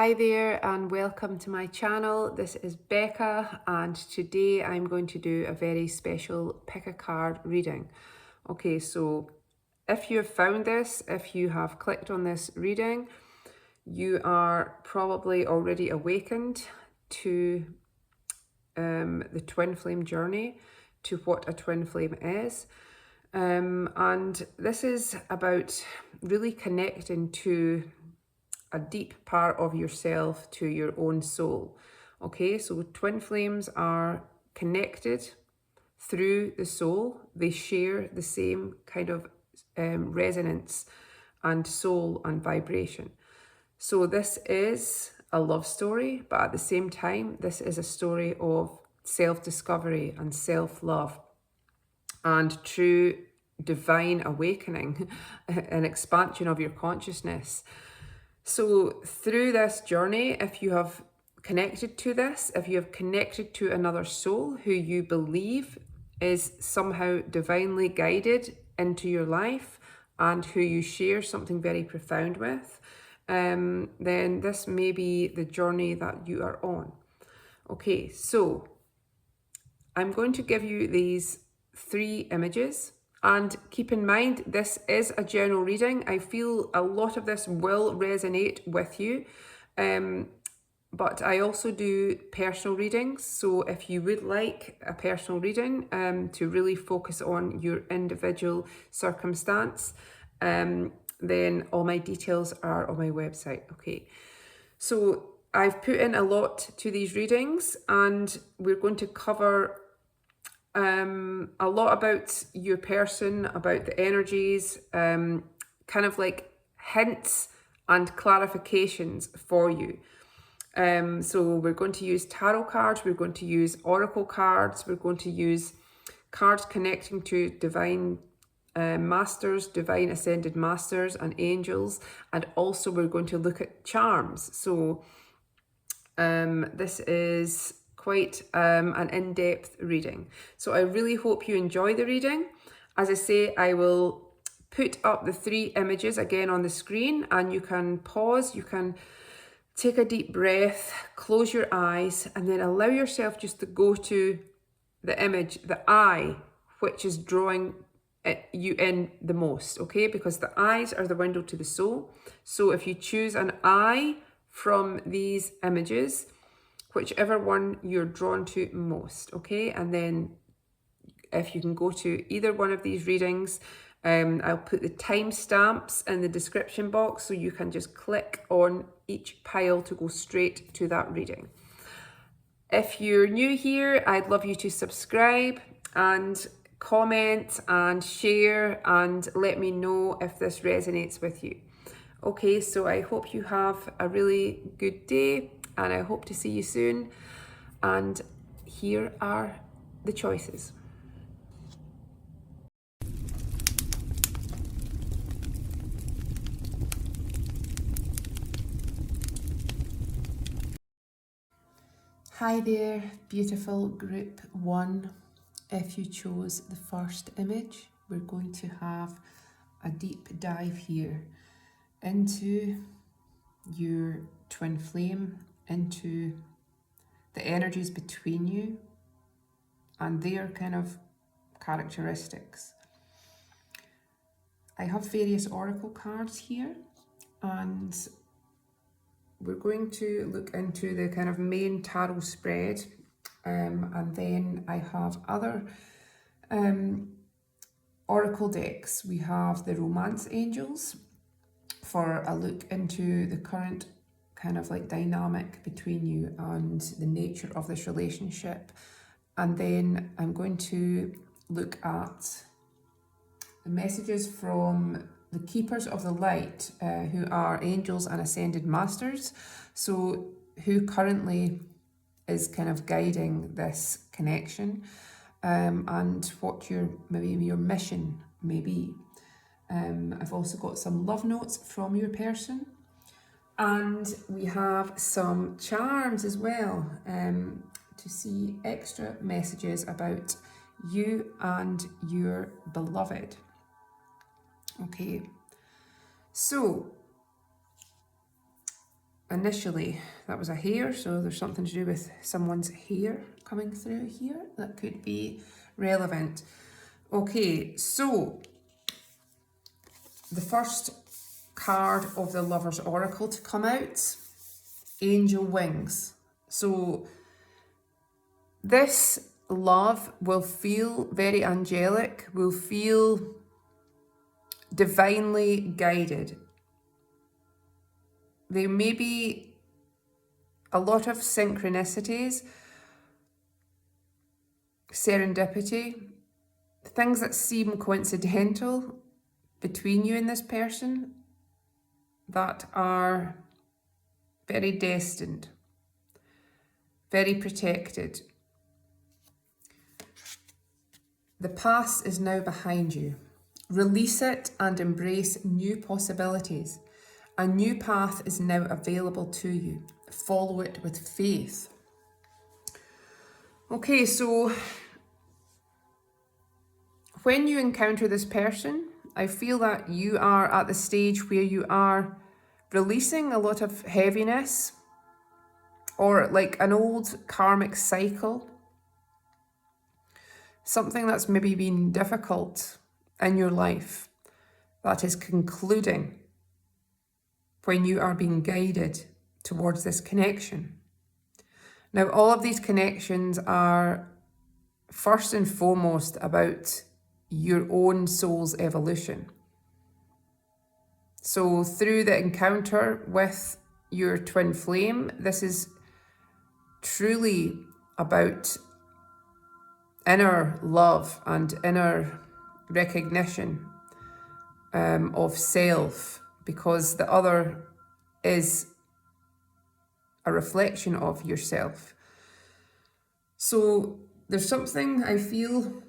Hi there and welcome to my channel. This is Becca and today I'm going to do a very special pick a card reading. Okay, so if you have found this, if you have clicked on this reading, you are probably already awakened to the twin flame journey, to what a twin flame is. And this is about really connecting to a deep part of yourself, to your own soul. Okay, so twin flames are connected through the soul. They share the same kind of resonance and soul and vibration. So this is a love story, but at the same time, this is a story of self-discovery and self-love and true divine awakening, an expansion of your consciousness. So through this journey, if you have connected to this, if you have connected to another soul who you believe is somehow divinely guided into your life and who you share something very profound with, then this may be the journey that you are on. Okay, so I'm going to give you these 3 images. And keep in mind, this is a general reading. I feel a lot of this will resonate with you. But I also do personal readings. So if you would like a personal reading to really focus on your individual circumstance, then all my details are on my website. Okay. So I've put in a lot to these readings and we're going to cover a lot about your person, about the energies, kind of like hints and clarifications for you. So we're going to use tarot cards, we're going to use oracle cards, we're going to use cards connecting to divine masters, divine ascended masters and angels, and also we're going to look at charms. So this is quite an in-depth reading. So I really hope you enjoy the reading. As I say, I will put up the 3 images again on the screen and you can pause, you can take a deep breath, close your eyes, and then allow yourself just to go to the image, the eye, which is drawing you in the most, okay? Because the eyes are the window to the soul. So if you choose an eye from these images, whichever one you're drawn to most, okay? And then if you can go to either one of these readings, I'll put the timestamps in the description box so you can just click on each pile to go straight to that reading. If you're new here, I'd love you to subscribe and comment and share and let me know if this resonates with you. Okay, so I hope you have a really good day and I hope to see you soon. And here are the choices. Hi there, beautiful group 1. If you chose the first image, we're going to have a deep dive here into your twin flame, into the energies between you and their kind of characteristics. I have various oracle cards here and we're going to look into the kind of main tarot spread, and then I have other oracle decks. We have the romance angels for a look into the current kind of like dynamic between you and the nature of this relationship. And then I'm going to look at the messages from the keepers of the light, who are angels and ascended masters. So who currently is kind of guiding this connection, and what maybe your mission may be. I've also got some love notes from your person, and we have some charms as well, to see extra messages about you and your beloved. Okay, so initially that was a hair, so there's something to do with someone's hair coming through here that could be relevant. Okay, so the first card of the Lover's Oracle to come out, Angel Wings. So this love will feel very angelic, will feel divinely guided. There may be a lot of synchronicities, serendipity, things that seem coincidental between you and this person that are very destined, very protected. The past is now behind you. Release it and embrace new possibilities. A new path is now available to you. Follow it with faith. Okay, so when you encounter this person, I feel that you are at the stage where you are releasing a lot of heaviness or like an old karmic cycle, something that's maybe been difficult in your life that is concluding when you are being guided towards this connection. Now, all of these connections are first and foremost about your own soul's evolution. So through the encounter with your twin flame, this is truly about inner love and inner recognition of self, because the other is a reflection of yourself. So there's something I feel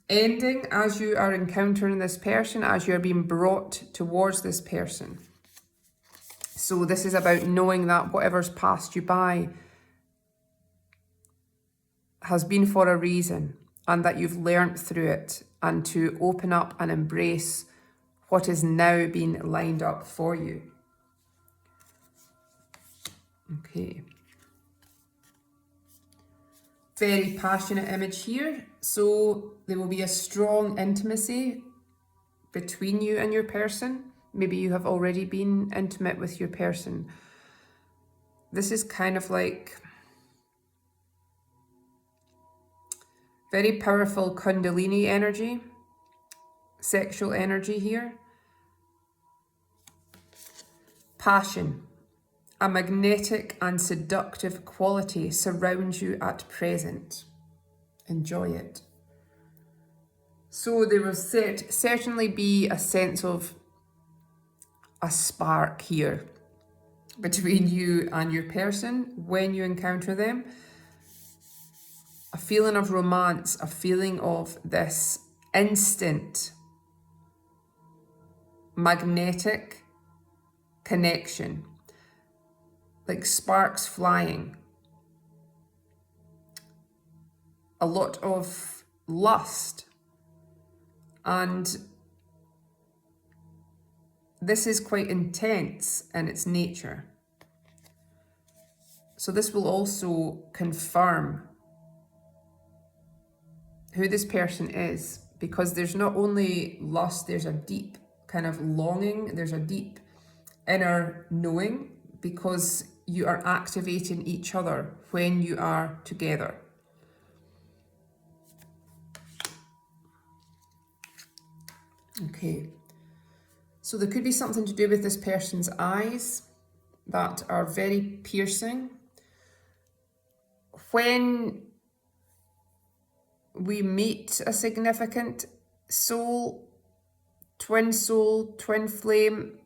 ending as you are encountering this person, as you're being brought towards this person. So this is about knowing that whatever's passed you by has been for a reason, and that you've learnt through it, and to open up and embrace what is now being lined up for you. Okay. Very passionate image here. So there will be a strong intimacy between you and your person. Maybe you have already been intimate with your person. This is kind of like very powerful Kundalini energy, sexual energy here. Passion. A magnetic and seductive quality surrounds you at present. Enjoy it. So there will certainly be a sense of a spark here between you and your person when you encounter them. A feeling of romance, a feeling of this instant magnetic connection, like sparks flying. A lot of lust. And this is quite intense in its nature. So this will also confirm who this person is, because there's not only lust, there's a deep kind of longing, there's a deep inner knowing, because you are activating each other when you are together. Okay, so there could be something to do with this person's eyes that are very piercing. When we meet a significant soul, twin flame,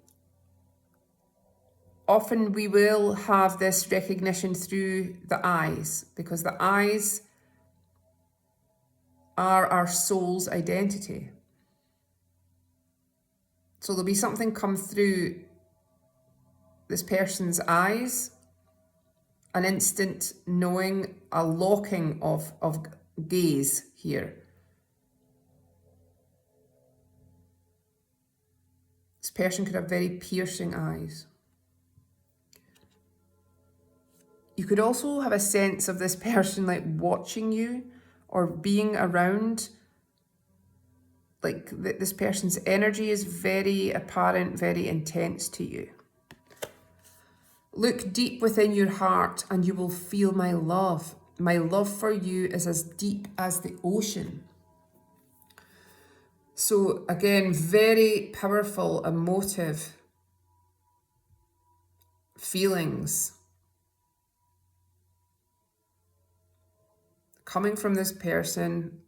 often we will have this recognition through the eyes, because the eyes are our soul's identity. So there'll be something come through this person's eyes, an instant knowing, a locking of gaze here. This person could have very piercing eyes. You could also have a sense of this person like watching you or being around. Like this person's energy is very apparent, very intense to you. Look deep within your heart and you will feel my love. My love for you is as deep as the ocean. So again, very powerful, emotive feelings coming from this person.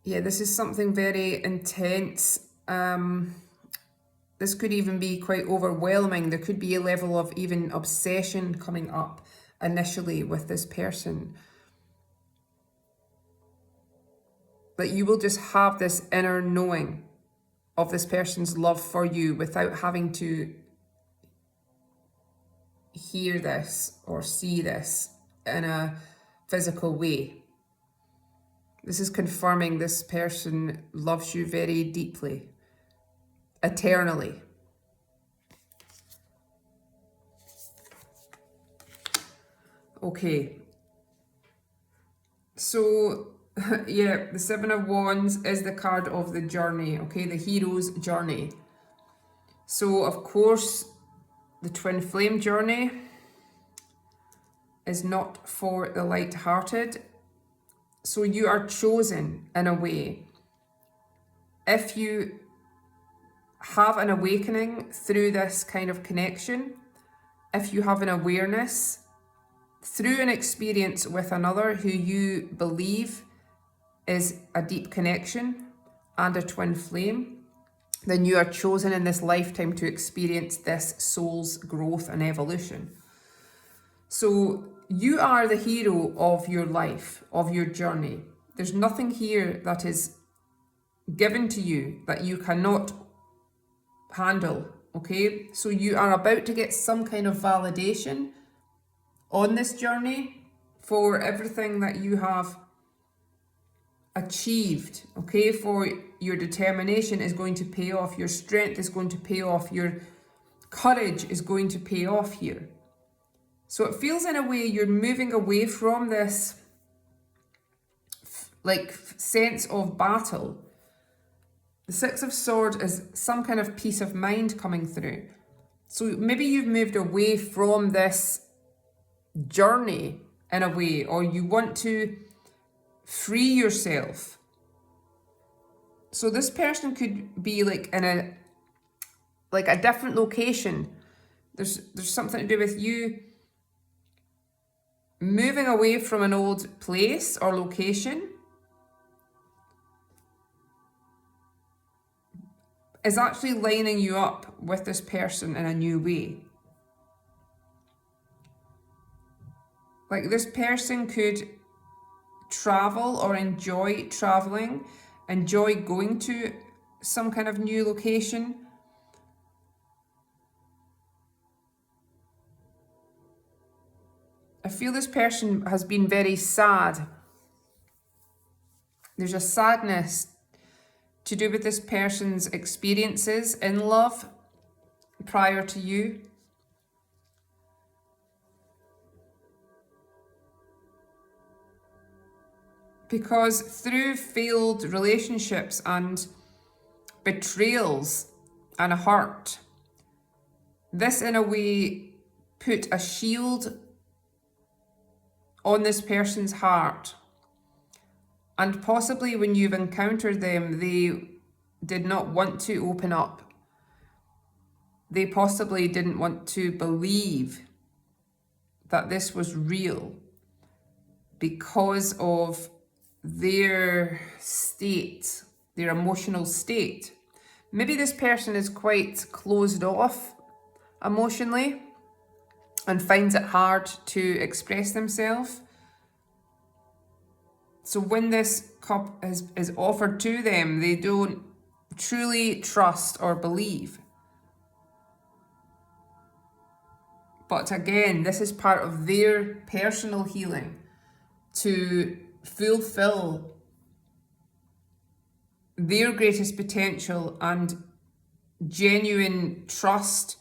Yeah, this is something very intense. This could even be quite overwhelming. There could be a level of even obsession coming up initially with this person. That you will just have this inner knowing of this person's love for you without having to hear this or see this in a physical way. This is confirming this person loves you very deeply, eternally. Okay. So, yeah, the Seven of Wands is the card of the journey, okay? The hero's journey. So, of course, the twin flame journey is not for the light-hearted. So you are chosen in a way. If you have an awakening through this kind of connection, if you have an awareness through an experience with another who you believe is a deep connection and a twin flame, then you are chosen in this lifetime to experience this soul's growth and evolution. So you are the hero of your life, of your journey. There's nothing here that is given to you that you cannot handle, okay? So you are about to get some kind of validation on this journey for everything that you have achieved, okay? For your determination is going to pay off, your strength is going to pay off, your courage is going to pay off here. So it feels in a way you're moving away from this like sense of battle. The Six of Swords is some kind of peace of mind coming through. So maybe you've moved away from this journey in a way, or you want to free yourself. So this person could be like in a different location. There's something to do with you moving away from an old place or location is actually lining you up with this person in a new way. Like this person could travel or enjoy traveling, enjoy going to some kind of new location. I feel this person has been very sad. There's a sadness to do with this person's experiences in love prior to you. Because through failed relationships and betrayals and a hurt, this in a way put a shield on this person's heart. And possibly when you've encountered them, they did not want to open up. They possibly didn't want to believe that this was real because of their state, their emotional state. Maybe this person is quite closed off emotionally and finds it hard to express themselves. So when this cup is offered to them, they don't truly trust or believe. But again, this is part of their personal healing to fulfill their greatest potential and genuine trust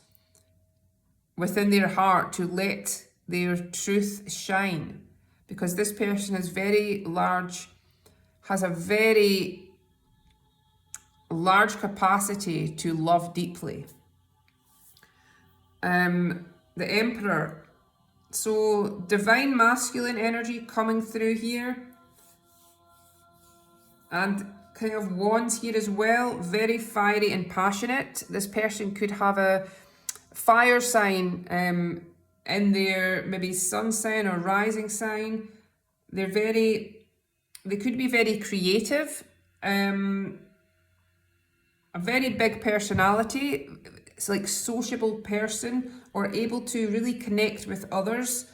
within their heart to let their truth shine, because this person is has a very large capacity to love deeply. The Emperor. So divine masculine energy coming through here. And King of Wands here as well. Very fiery and passionate. This person could have a fire sign in their maybe sun sign or rising sign. They could be very creative. A very big personality. It's like sociable person, or able to really connect with others.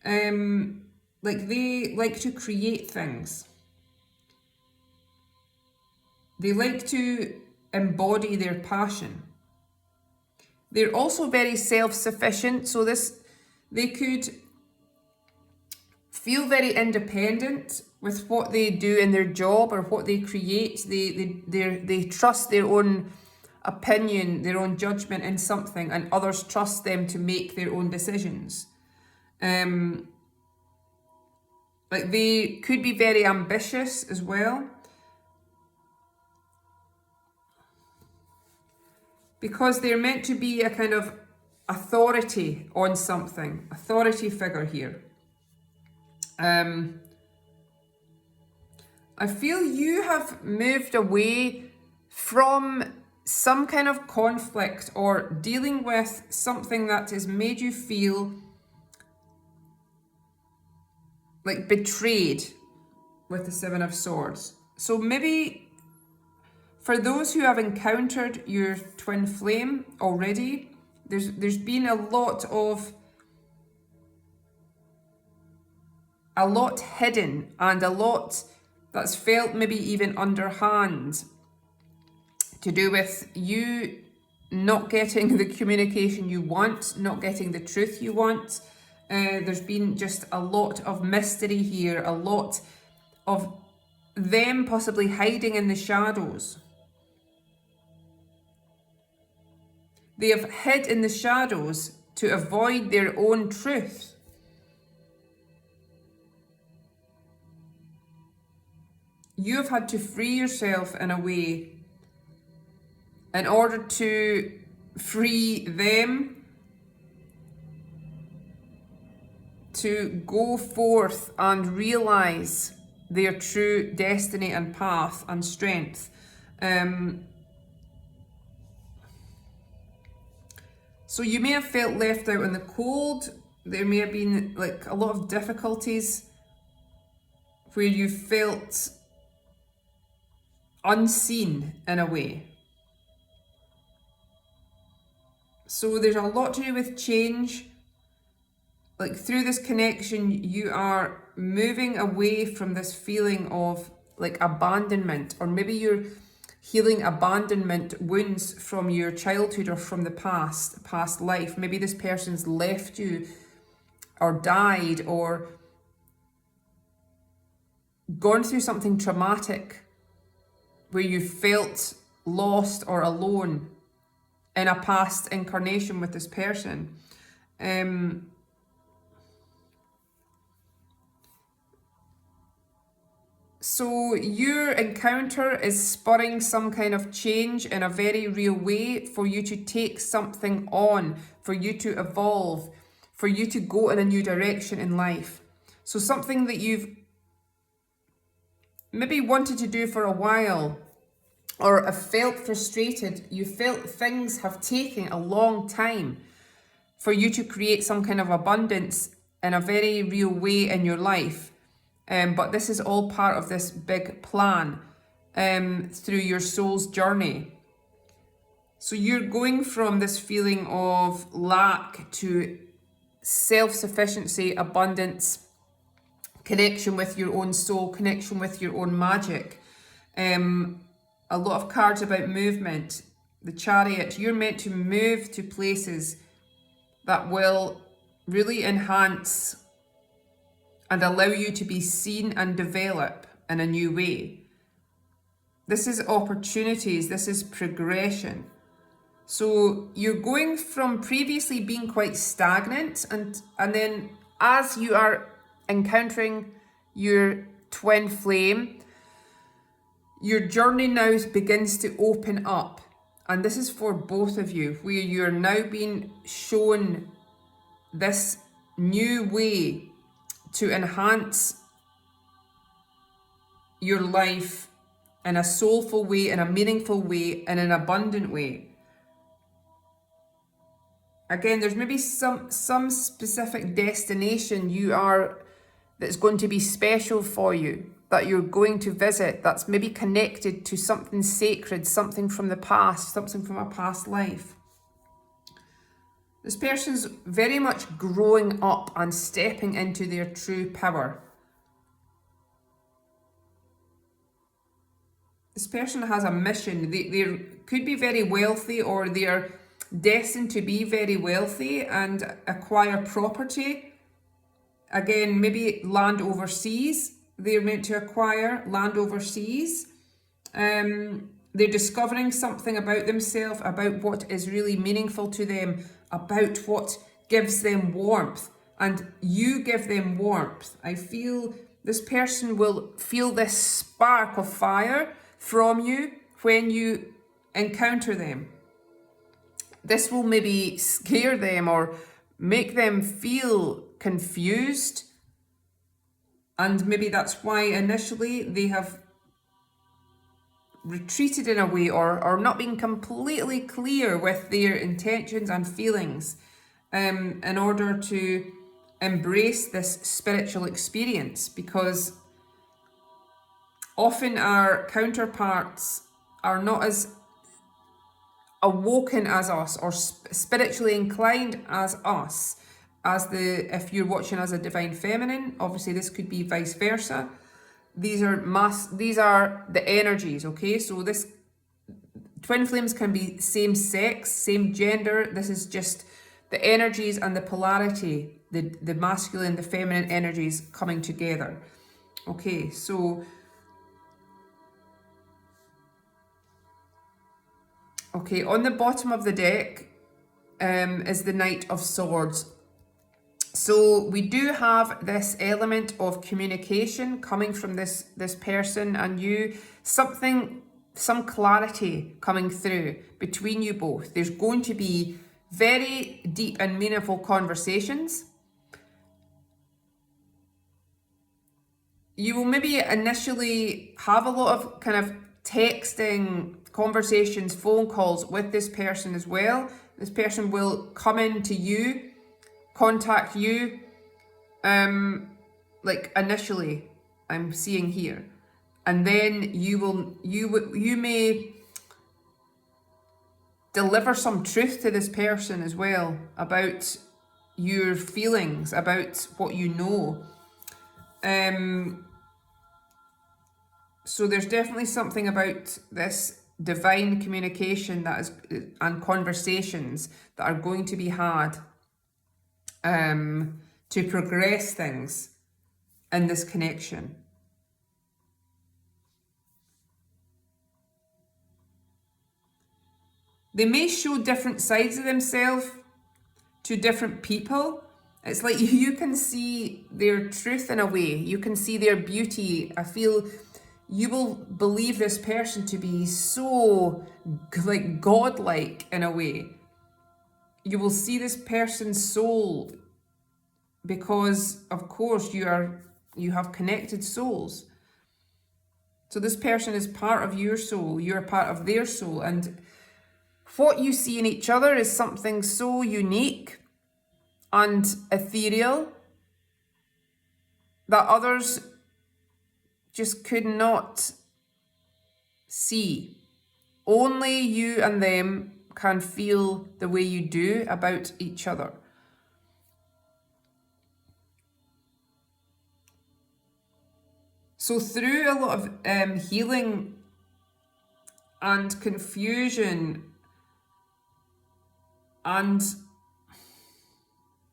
Like they like to create things. They like to embody their passion. They're also very self-sufficient, so they could feel very independent with what they do in their job or what they create. They trust their own opinion, their own judgment in something, and others trust them to make their own decisions. Like they could be very ambitious as well, because they're meant to be a kind of authority on something, authority figure here. I feel you have moved away from some kind of conflict or dealing with something that has made you feel like betrayed with the Seven of Swords. So maybe for those who have encountered your twin flame already, there's been a lot hidden, and a lot that's felt maybe even underhand, to do with you not getting the communication you want, not getting the truth you want. There's been just a lot of mystery here, a lot of them possibly hiding in the shadows. They have hid in the shadows to avoid their own truth. You have had to free yourself in a way in order to free them to go forth and realize their true destiny and path and strength. So you may have felt left out in the cold. There may have been like a lot of difficulties where you felt unseen in a way. So there's a lot to do with change. Like through this connection, you are moving away from this feeling of like abandonment, or maybe you're healing abandonment wounds from your childhood or from the past life. Maybe this person's left you or died or gone through something traumatic where you felt lost or alone in a past incarnation with this person. So your encounter is spurring some kind of change in a very real way for you to take something on, for you to evolve, for you to go in a new direction in life. So something that you've maybe wanted to do for a while, or have felt frustrated, you felt things have taken a long time for you to create some kind of abundance in a very real way in your life. But this is all part of this big plan through your soul's journey. So you're going from this feeling of lack to self-sufficiency, abundance, connection with your own soul, connection with your own magic. A lot of cards about movement. The Chariot, you're meant to move to places that will really enhance and allow you to be seen and develop in a new way. This is opportunities, this is progression. So you're going from previously being quite stagnant, and then as you are encountering your twin flame, your journey now begins to open up. And this is for both of you, where you're now being shown this new way to enhance your life in a soulful way, in a meaningful way, in an abundant way. Again, there's maybe some specific destination that's going to be special for you, that you're going to visit, that's maybe connected to something sacred, something from the past, something from a past life. This person's very much growing up and stepping into their true power. This person has a mission. They could be very wealthy, or they're destined to be very wealthy and acquire property. Again, maybe land overseas. They're meant to acquire land overseas. They're discovering something about themselves, about what is really meaningful to them, about what gives them warmth. And you give them warmth. I feel this person will feel this spark of fire from you when you encounter them. This will maybe scare them or make them feel confused. And maybe that's why initially they have retreated in a way, or not being completely clear with their intentions and feelings in order to embrace this spiritual experience, because often our counterparts are not as awoken as us, or spiritually inclined as us, if you're watching as a divine feminine. Obviously this could be vice versa. These are the energies, okay? So this twin flames can be same sex, same gender. This is just the energies and the polarity, the masculine, the feminine energies coming together. Okay, so okay, on the bottom of the deck is the Knight of Swords. So we do have this element of communication coming from this person and you, some clarity coming through between you both. There's going to be very deep and meaningful conversations. You will maybe initially have a lot of kind of texting, conversations, phone calls with this person as well. This person will come in to you, contact you, like initially I'm seeing here, and then you may deliver some truth to this person as well about your feelings, about what you know. So there's definitely something about this divine communication that is, and conversations that are going to be had to progress things in this connection. They may show different sides of themselves to different people. It's like you can see their truth in a way. You can see their beauty. I feel you will believe this person to be so like godlike in a way. You will see this person's soul because, of course, you have connected souls. So this person is part of your soul. You're part of their soul. And what you see in each other is something so unique and ethereal that others just could not see. Only you and them can feel the way you do about each other. So through a lot of healing and confusion and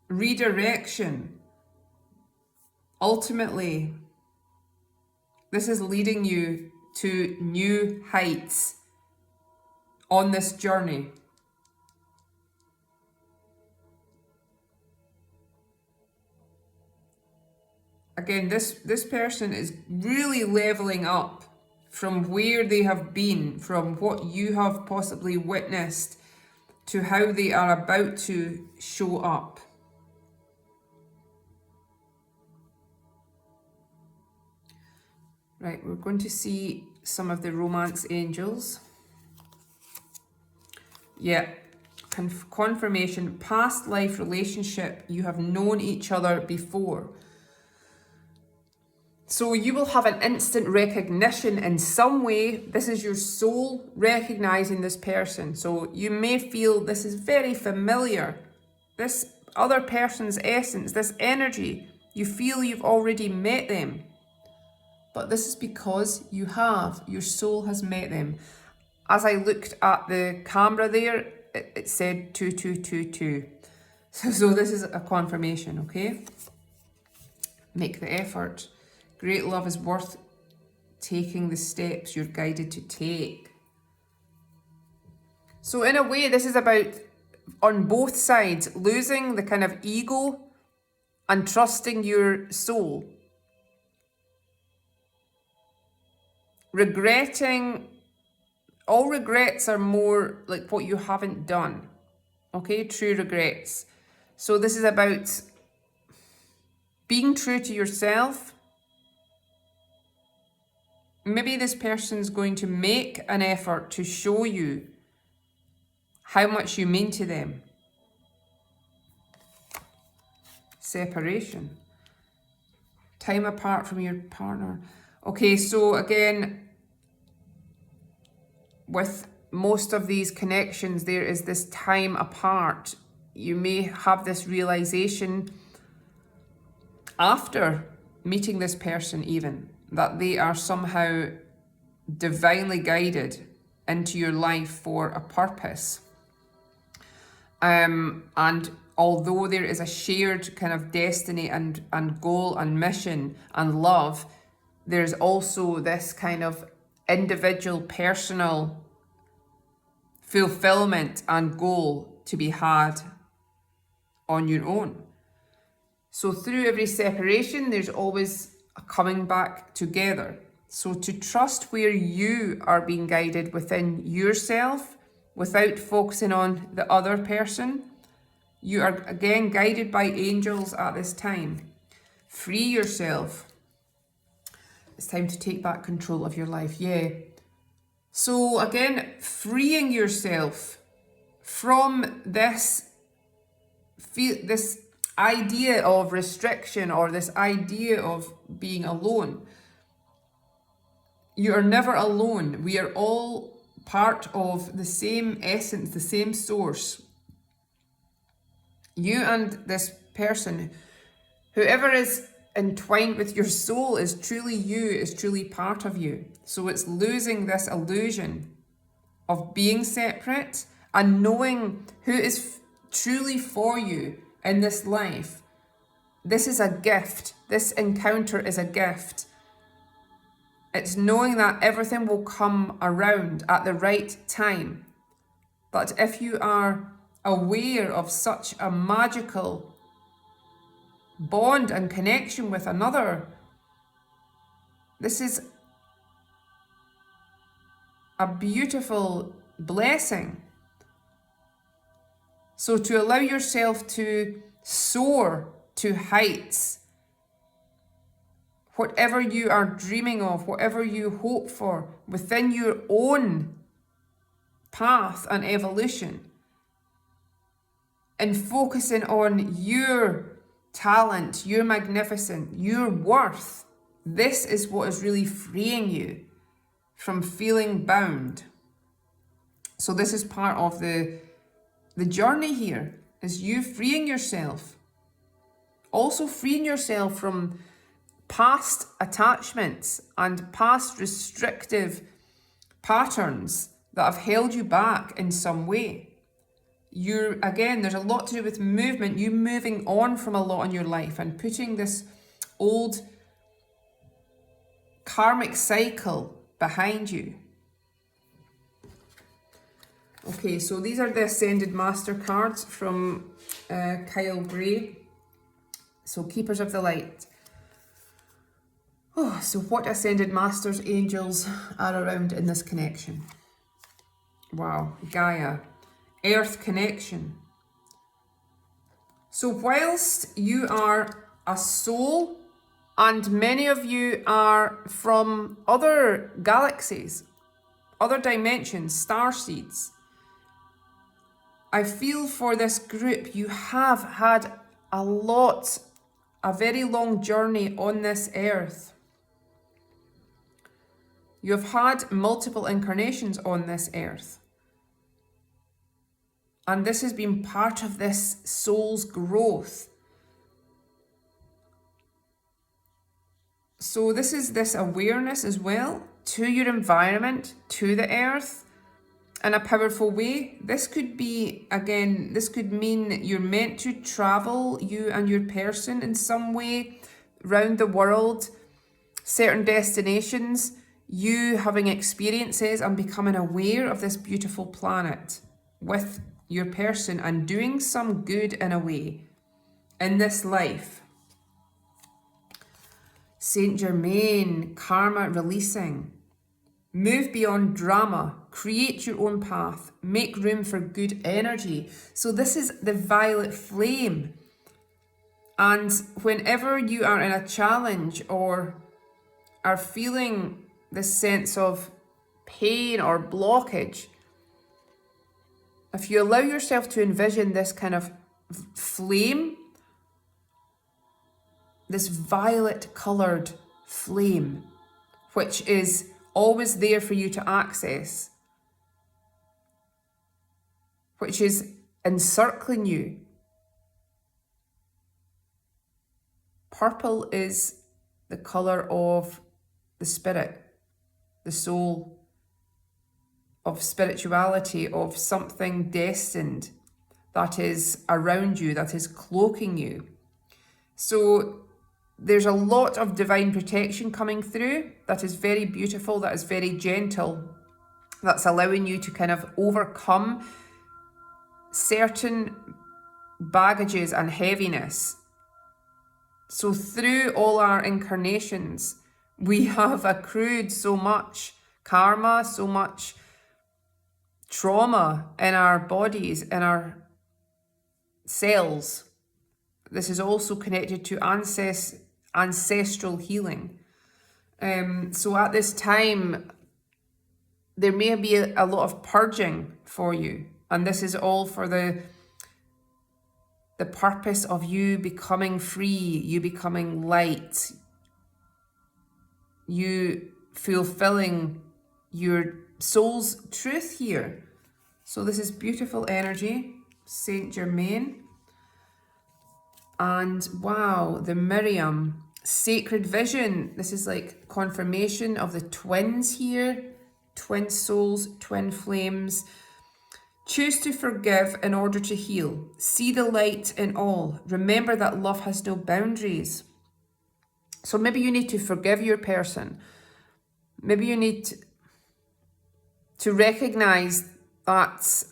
redirection, ultimately, this is leading you to new heights on this journey. again, this person is really leveling up from where they have been, from what you have possibly witnessed, to how they are about to show up. Right, we're going to see some of the romance angels. Yeah, confirmation, past life relationship, you have known each other before. So you will have an instant recognition in some way. This is your soul recognizing this person. So you may feel this is very familiar. This other person's essence, this energy, you feel you've already met them. But this is because you have. Your soul has met them. As I looked at the camera there, it said 2222. So this is a confirmation, okay? Make the effort. Great love is worth taking the steps you're guided to take. So in a way, this is about, on both sides, losing the kind of ego and trusting your soul. Regretting, all regrets are more like what you haven't done. Okay, true regrets. So this is about being true to yourself. Maybe this person's going to make an effort to show you how much you mean to them. Separation. Time apart from your partner. Okay, so again, with most of these connections, there is this time apart. You may have this realization after meeting this person even, that they are somehow divinely guided into your life for a purpose. And although there is a shared kind of destiny and goal and mission and love, there's also this kind of individual, personal fulfillment and goal to be had on your own. So through every separation, there's always a coming back together. So to trust where you are being guided within yourself, without focusing on the other person. You are again guided by angels at this time. Free yourself. It's time to take back control of your life. Yeah. So again, freeing yourself from this idea of restriction or this idea of being alone. You are never alone. We are all part of the same essence, the same source. You and this person, whoever is entwined with your soul, is truly you, is truly part of you. So it's losing this illusion of being separate and knowing who is truly for you in this life. This is a gift. This encounter is a gift. It's knowing that everything will come around at the right time. But if you are aware of such a magical bond and connection with another, this is a beautiful blessing. So to allow yourself to soar to heights, whatever you are dreaming of, whatever you hope for within your own path and evolution, and focusing on your talent, your magnificence, your worth. This is what is really freeing you from feeling bound. So this is part of the journey here, is you freeing yourself. Also freeing yourself from past attachments and past restrictive patterns that have held you back in some way. Again, there's a lot to do with movement, you moving on from a lot in your life and putting this old karmic cycle behind you. Okay, so these are the Ascended Master cards from Kyle Gray. So Keepers of the Light. Oh, so what ascended masters, angels are around in this connection? Wow, Gaia, Earth connection. So whilst you are a soul, and many of you are from other galaxies, other dimensions, star seeds, I feel for this group, you have had a very long journey on this earth. You've had multiple incarnations on this earth. And this has been part of this soul's growth. So this is this awareness as well to your environment, to the earth, in a powerful way. This could be, again, this could mean that you're meant to travel, you and your person, in some way around the world, certain destinations, you having experiences and becoming aware of this beautiful planet with your person and doing some good in a way in this life. Saint Germain, karma releasing. Move beyond drama, create your own path, make room for good energy. So this is the violet flame. And whenever you are in a challenge or are feeling this sense of pain or blockage, if you allow yourself to envision this kind of flame, this violet coloured flame, which is always there for you to access, which is encircling you. Purple is the colour of the spirit, the soul, of spirituality, of something destined that is around you, that is cloaking you. So there's a lot of divine protection coming through that is very beautiful, that is very gentle, that's allowing you to kind of overcome certain baggages and heaviness. So through all our incarnations, we have accrued so much karma, so much trauma in our bodies, in our cells. This is also connected to ancestral healing. So at this time, there may be a lot of purging for you. And this is all for the purpose of you becoming free, you becoming light, you fulfilling your soul's truth here. So this is beautiful energy, Saint Germain. And wow, the Miriam, sacred vision. This is like confirmation of the twins here, twin souls, twin flames. Choose to forgive in order to heal. See the light in all. Remember that love has no boundaries. So maybe you need to forgive your person. Maybe you need to recognize that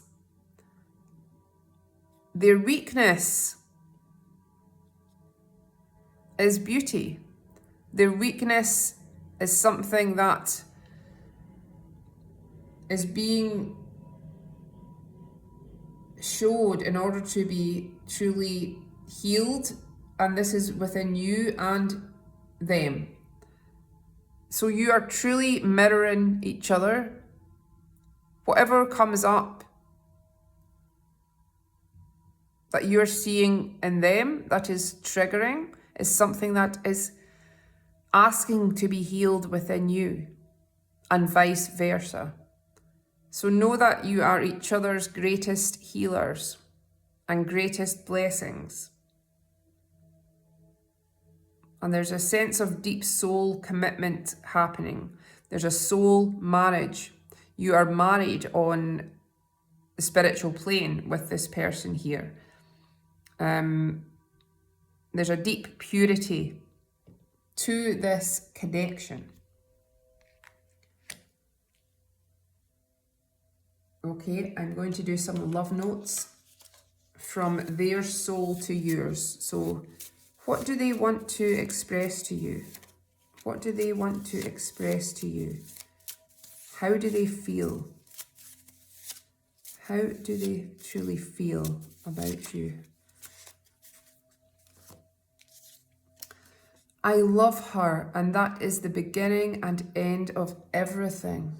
their weakness is beauty. Their weakness is something that is being showed in order to be truly healed, and this is within you and them. So you are truly mirroring each other. Whatever comes up that you're seeing in them that is triggering is something that is asking to be healed within you, and vice versa. So know that you are each other's greatest healers and greatest blessings. And there's a sense of deep soul commitment happening. There's a soul marriage. You are married on the spiritual plane with this person here. There's a deep purity to this connection. Okay, I'm going to do some love notes from their soul to yours. So what do they want to express to you? What do they want to express to you? How do they feel? How do they truly feel about you? I love her, and that is the beginning and end of everything.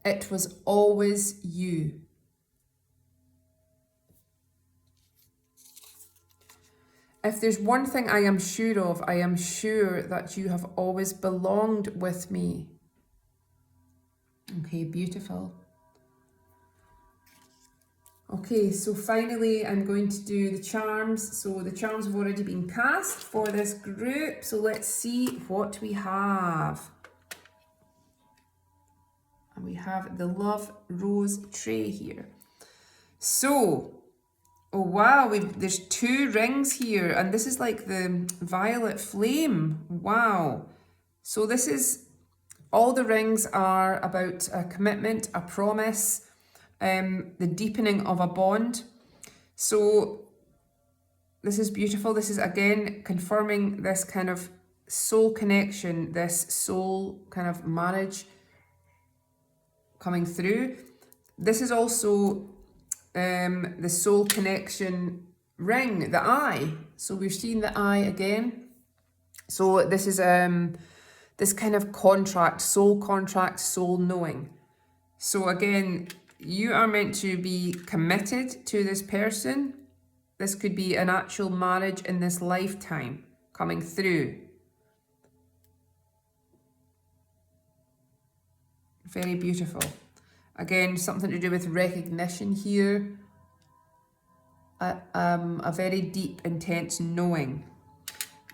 It was always you. If there's one thing I am sure of, I am sure that you have always belonged with me. Okay, beautiful. Okay, so finally I'm going to do the charms. So the charms have already been cast for this group. So let's see what we have. And we have the Love Rose tray here. So, oh wow, there's 2 rings here, and this is like the violet flame. Wow. So this is, all the rings are about a commitment, a promise, the deepening of a bond. So this is beautiful. This is again confirming this kind of soul connection, this soul kind of marriage coming through. This is also the soul connection ring, the eye. So we're seeing the eye again. So this is this kind of contract, soul knowing. So again, you are meant to be committed to this person. This could be an actual marriage in this lifetime coming through. Very beautiful. Again, something to do with recognition here. A very deep, intense knowing.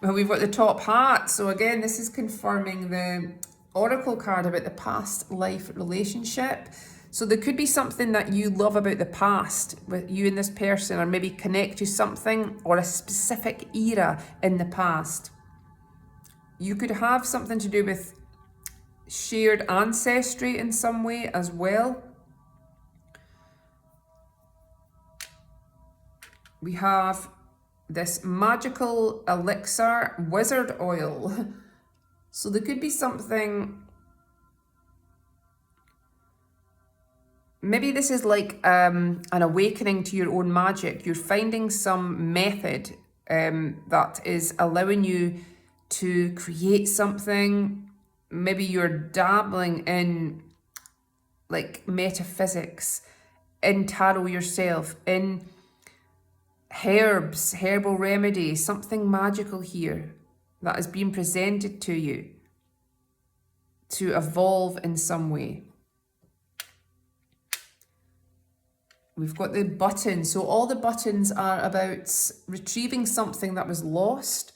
Well, we've got the top hat. So again, this is confirming the oracle card about the past life relationship. So there could be something that you love about the past with you and this person, or maybe connect to something or a specific era in the past. You could have something to do with shared ancestry in some way as well. We have this magical elixir, wizard oil. So there could be something, maybe this is like an awakening to your own magic. You're finding some method that is allowing you to create something. Maybe you're dabbling in like metaphysics, in tarot yourself, in herbs, herbal remedies, something magical here that is being presented to you to evolve in some way. We've got the buttons. So all the buttons are about retrieving something that was lost.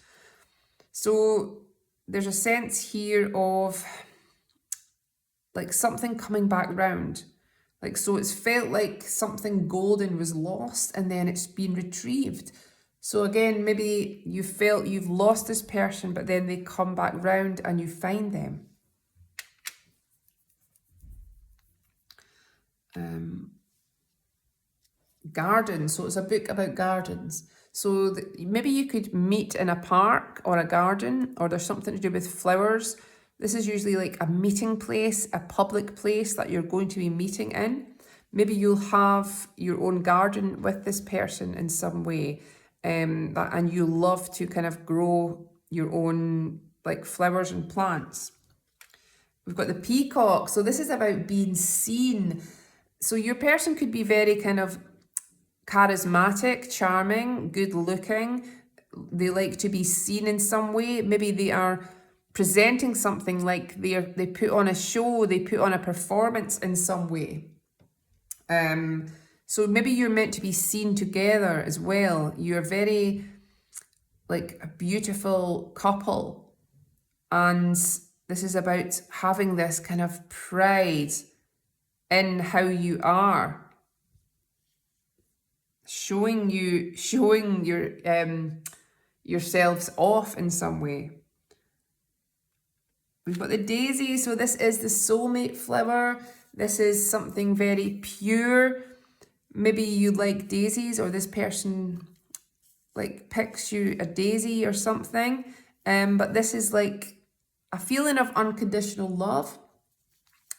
So there's a sense here of like something coming back round. Like, so it's felt like something golden was lost and then it's been retrieved. So again, maybe you felt you've lost this person, but then they come back round and you find them. Gardens. So it's a book about gardens. So maybe you could meet in a park or a garden, or there's something to do with flowers. This is usually like a meeting place, a public place that you're going to be meeting in. Maybe you'll have your own garden with this person in some way, and you love to kind of grow your own like flowers and plants. We've got the peacock. So this is about being seen. So your person could be very kind of charismatic, charming, good looking. They like to be seen in some way. Maybe they are presenting something, like they put on a show, they put on a performance in some way. So maybe you're meant to be seen together as well. You're very like a beautiful couple, and this is about having this kind of pride in how you are. Showing your yourselves off in some way. We've got the daisy. So this is the soulmate flower. This is something very pure. Maybe you like daisies, or this person like picks you a daisy or something. But this is like a feeling of unconditional love.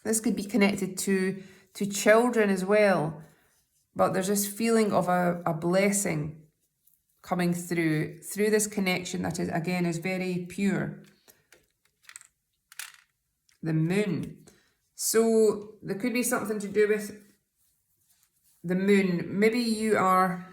This could be connected to children as well. But there's this feeling of a blessing coming through this connection that is, again, is very pure. The moon. So there could be something to do with the moon. Maybe you are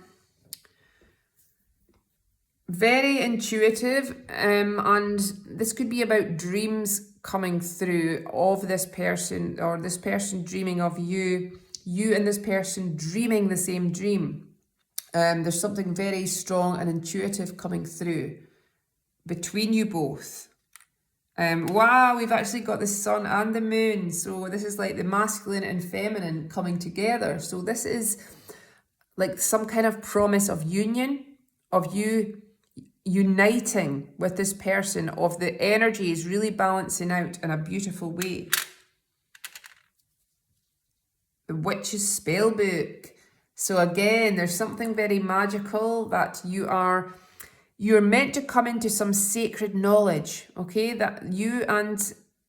very intuitive, and this could be about dreams coming through of this person, or this person dreaming of you, you and this person dreaming the same dream. There's something very strong and intuitive coming through between you both. Wow, we've actually got the sun and the moon. So this is like the masculine and feminine coming together. So this is like some kind of promise of union, of you uniting with this person, of the energies really balancing out in a beautiful way. The Witch's Spellbook. So again, there's something very magical that you're meant to come into some sacred knowledge, okay? That you and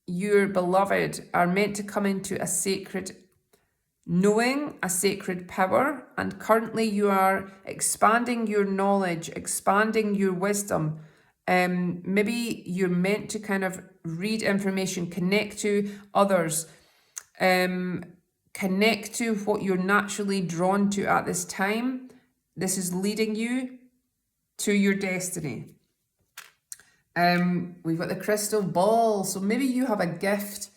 your beloved are meant to come into a sacred knowing, a sacred power, and currently you are expanding your knowledge, expanding your wisdom. Maybe you're meant to kind of read information, connect to others, connect to what you're naturally drawn to at this time. This is leading you to your destiny. We've got the crystal ball. So maybe you have a gift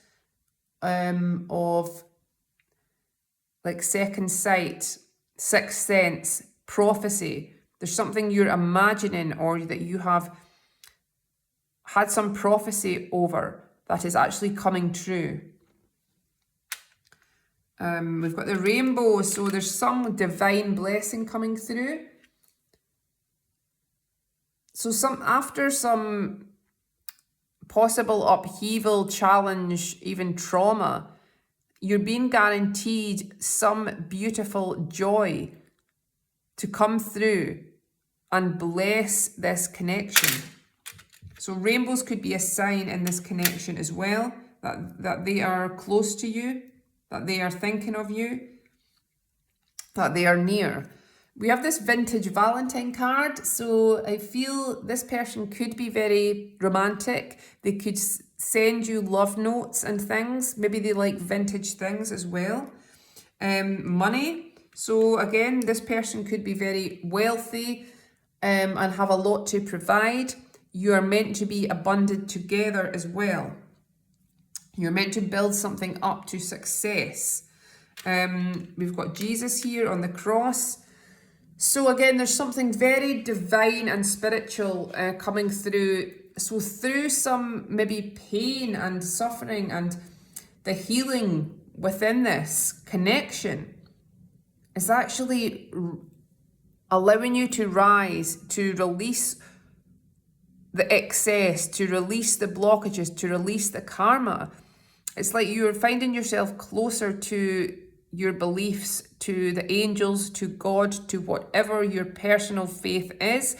of like second sight, sixth sense, prophecy. There's something you're imagining or that you have had some prophecy over that is actually coming true. We've got the rainbow. So there's some divine blessing coming through. So after some possible upheaval, challenge, even trauma, you're being guaranteed some beautiful joy to come through and bless this connection. So rainbows could be a sign in this connection as well, that they are close to you, that they are thinking of you, that they are near. We have this vintage Valentine card, so I feel this person could be very romantic. They could send you love notes and things. Maybe they like vintage things as well. Money. So again, this person could be very wealthy and have a lot to provide. You are meant to be abundant together as well. You're meant to build something up to success. We've got Jesus here on the cross. So again, there's something very divine and spiritual coming through. So through some maybe pain and suffering and the healing within this connection is actually allowing you to rise, to release the excess, to release the blockages, to release the karma. It's like you're finding yourself closer to your beliefs, to the angels, to God, to whatever your personal faith is.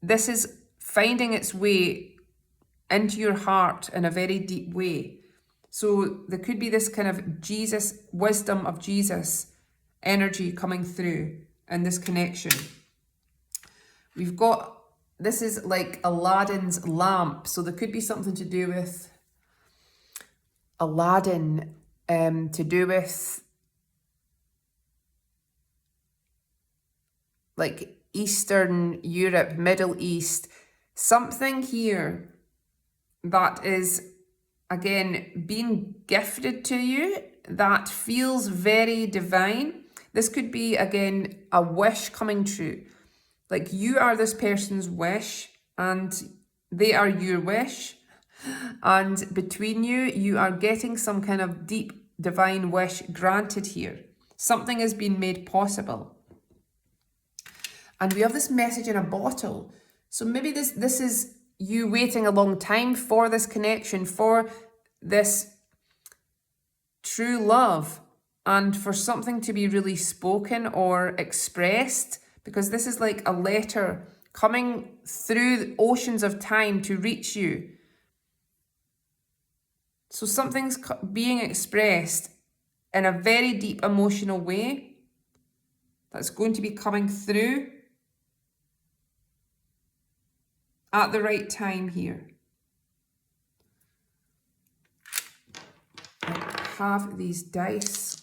This is finding its way into your heart in a very deep way. So there could be this kind of Jesus, wisdom of Jesus energy coming through in this connection. We've got, this is like Aladdin's lamp. So there could be something to do with Aladdin, to do with like Eastern Europe, Middle East, something here that is, again, being gifted to you that feels very divine. This could be, again, a wish coming true. Like you are this person's wish and they are your wish. And between you, you are getting some kind of deep divine wish granted here. Something has been made possible. And we have this message in a bottle. So maybe this is you waiting a long time for this connection, for this true love, and for something to be really spoken or expressed, because this is like a letter coming through the oceans of time to reach you. So something's being expressed in a very deep emotional way that's going to be coming through at the right time here. I have these dice.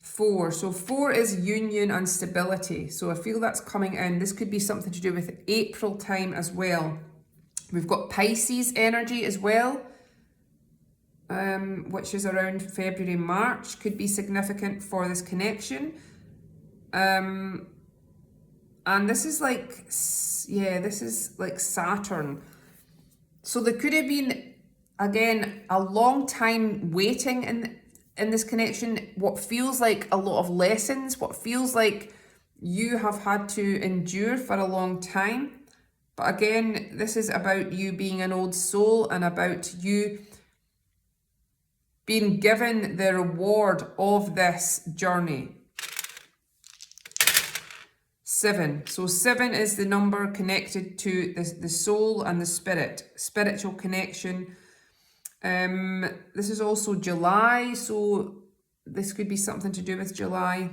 4. So 4 is union and stability. So I feel that's coming in. This could be something to do with April time as well. We've got Pisces energy as well, which is around February, March. Could be significant for this connection. And this is like, yeah, this is like Saturn. So there could have been, again, a long time waiting in this connection, what feels like a lot of lessons, what feels like you have had to endure for a long time. But again, this is about you being an old soul and about you being given the reward of this journey. 7. So 7 is the number connected to the soul and the spirit, spiritual connection. This is also July, so this could be something to do with July.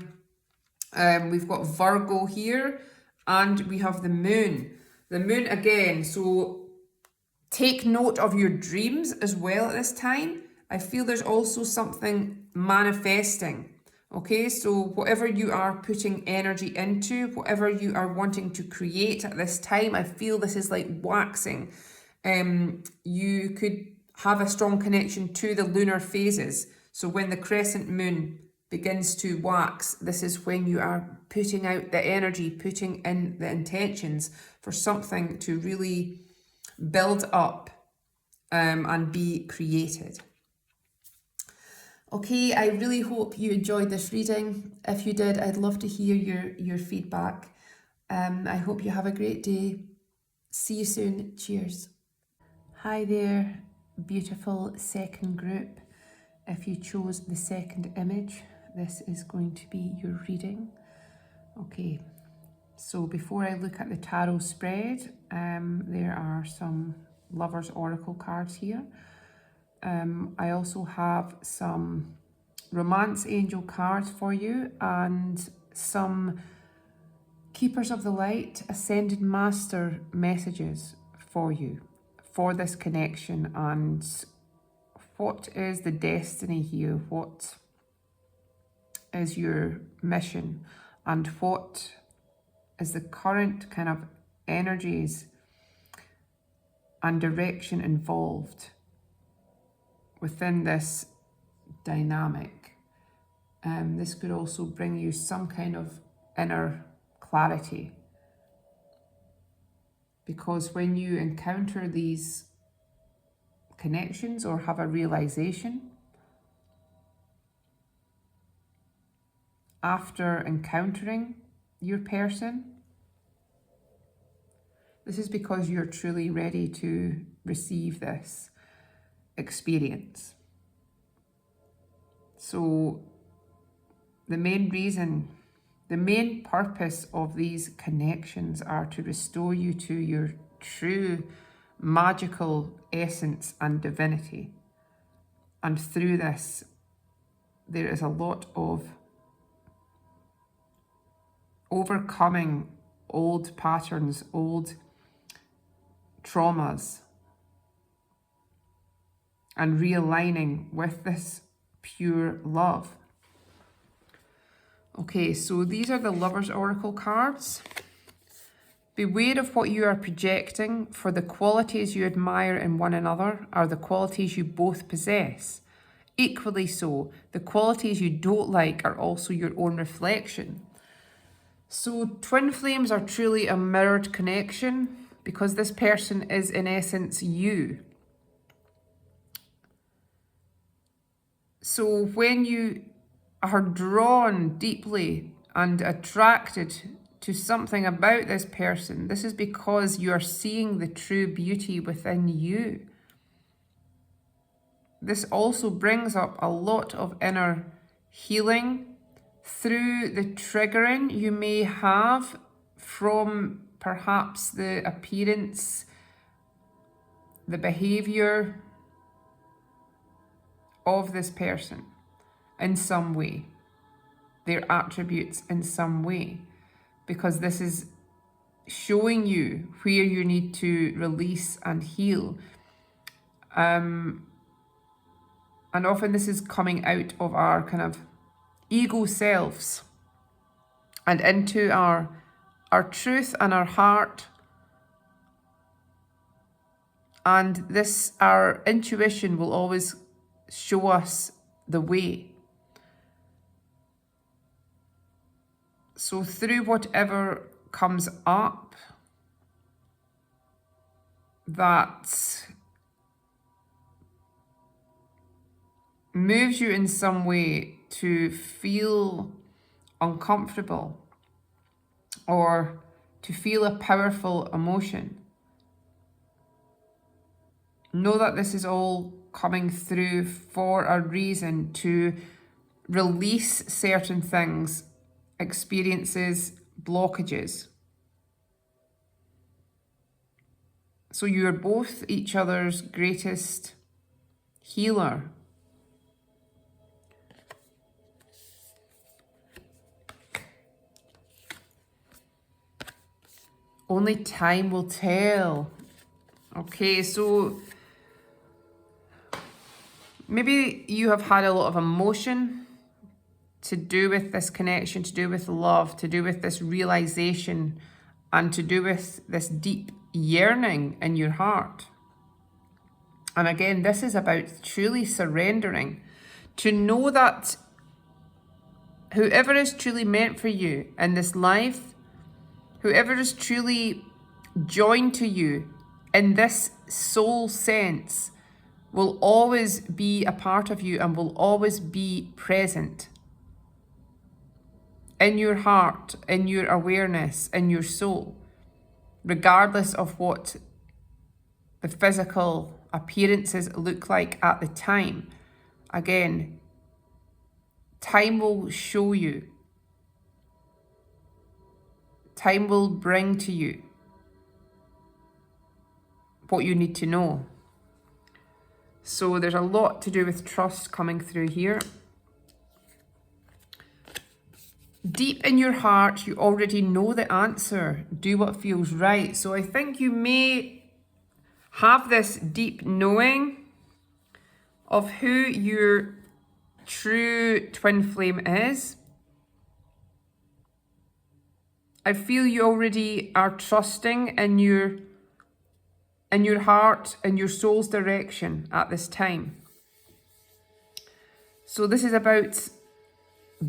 We've got Virgo here, and we have the moon. The moon again, so take note of your dreams as well at this time. I feel there's also something manifesting. Okay, so whatever you are putting energy into, whatever you are wanting to create at this time, I feel this is like waxing. You could have a strong connection to the lunar phases. So when the crescent moon begins to wax, this is when you are putting out the energy, putting in the intentions for something to really build up and be created. Okay, I really hope you enjoyed this reading. If you did, I'd love to hear your feedback. I hope you have a great day. See you soon. Cheers. Hi there, beautiful second group. If you chose the second image, this is going to be your reading. Okay, so before I look at the tarot spread, there are some Lovers Oracle cards here. I also have some Romance Angel cards for you and some Keepers of the Light, Ascended Master messages for you for this connection. And what is the destiny here? What is your mission? And what is the current kind of energies and direction involved within this dynamic? This could also bring you some kind of inner clarity, because when you encounter these connections or have a realization after encountering your person, this is because you're truly ready to receive this experience. So the main purpose of these connections are to restore you to your true magical essence and divinity. And through this, there is a lot of overcoming old patterns, old traumas, and realigning with this pure love. Okay, so these are the Lovers Oracle cards. Beware of what you are projecting, for the qualities you admire in one another are the qualities you both possess. Equally so, the qualities you don't like are also your own reflection. So twin flames are truly a mirrored connection, because this person is in essence you. So when you are drawn deeply and attracted to something about this person, this is because you are seeing the true beauty within you. This also brings up a lot of inner healing through the triggering you may have from perhaps the appearance, the behavior of this person in some way, their attributes in some way, because this is showing you where you need to release and heal. And often this is coming out of our kind of ego selves and into our truth and our heart. And this, our intuition will always show us the way. So through whatever comes up that moves you in some way to feel uncomfortable or to feel a powerful emotion, know that this is all coming through for a reason, to release certain things, experiences, blockages. So you're both each other's greatest healer. Only time will tell. Okay, so maybe you have had a lot of emotion to do with this connection, to do with love, to do with this realization, and to do with this deep yearning in your heart. And again, this is about truly surrendering, to know that whoever is truly meant for you in this life, whoever is truly joined to you in this soul sense, will always be a part of you and will always be present in your heart, in your awareness, in your soul, regardless of what the physical appearances look like at the time. Again, time will show you. Time will bring to you what you need to know. So there's a lot to do with trust coming through here. Deep in your heart, you already know the answer. Do what feels right. So I think you may have this deep knowing of who your true twin flame is. I feel you already are trusting in your heart and your soul's direction at this time. So this is about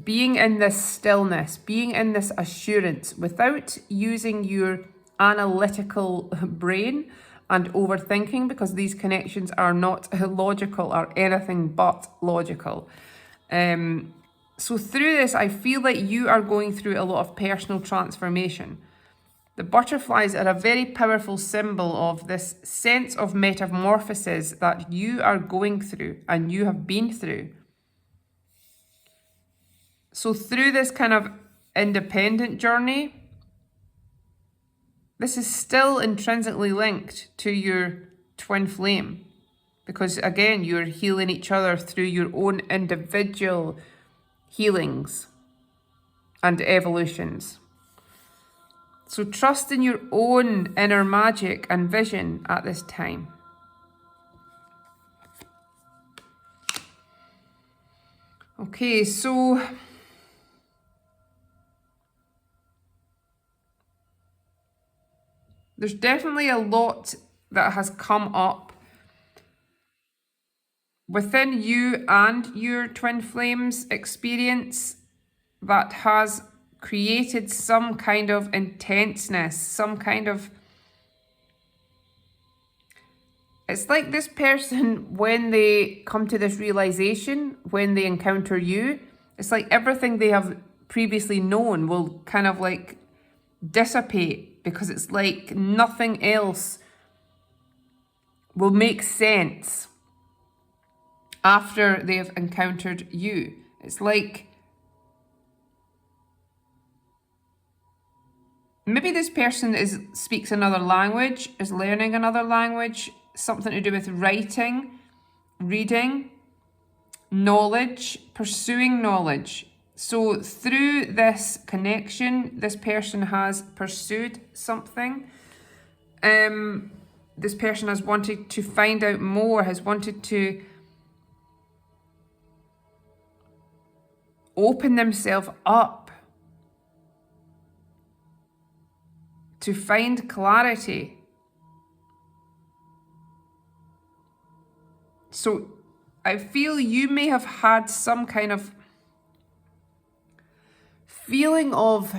being in this stillness, being in this assurance without using your analytical brain and overthinking, because these connections are not logical or anything but logical. So through this, I feel like you are going through a lot of personal transformation. The butterflies are a very powerful symbol of this sense of metamorphosis that you are going through and you have been through. So through this kind of independent journey, this is still intrinsically linked to your twin flame, because again, you're healing each other through your own individual healings and evolutions. So trust in your own inner magic and vision at this time. Okay, so there's definitely a lot that has come up within you and your twin flames experience that has created some kind of intenseness, some kind of... It's like this person, when they come to this realization, when they encounter you, it's like everything they have previously known will kind of like dissipate, because it's like nothing else will make sense after they have encountered you. It's like maybe this person speaks another language, is learning another language, something to do with writing, reading, knowledge, pursuing knowledge. So through this connection, this person has pursued something. This person has wanted to find out more, has wanted to open themselves up to find clarity. So I feel you may have had some kind of feeling of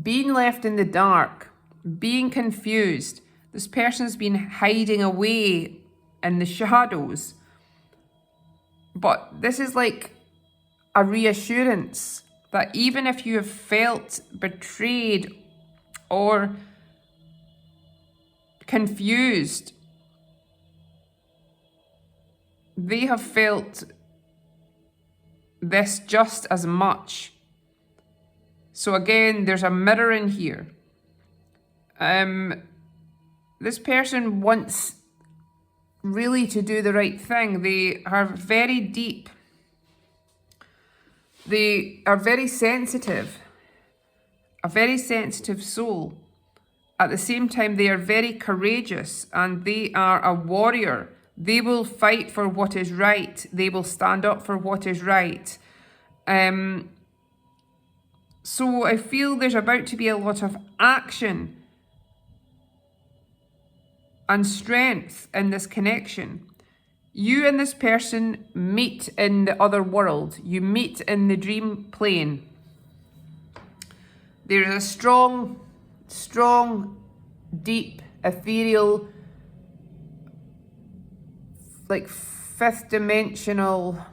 being left in the dark, being confused. This person's been hiding away in the shadows. But this is like a reassurance that even if you have felt betrayed or confused, they have felt this just as much. So again, there's a mirror in here. This person wants really to do the right thing. They are very deep. They are very sensitive. A very sensitive soul. At the same time, they are very courageous and they are a warrior. They will fight for what is right. They will stand up for what is right. So I feel there's about to be a lot of action and strength in this connection. You and this person meet in the other world. You meet in the dream plane. There's a strong, deep, ethereal, like fifth dimensional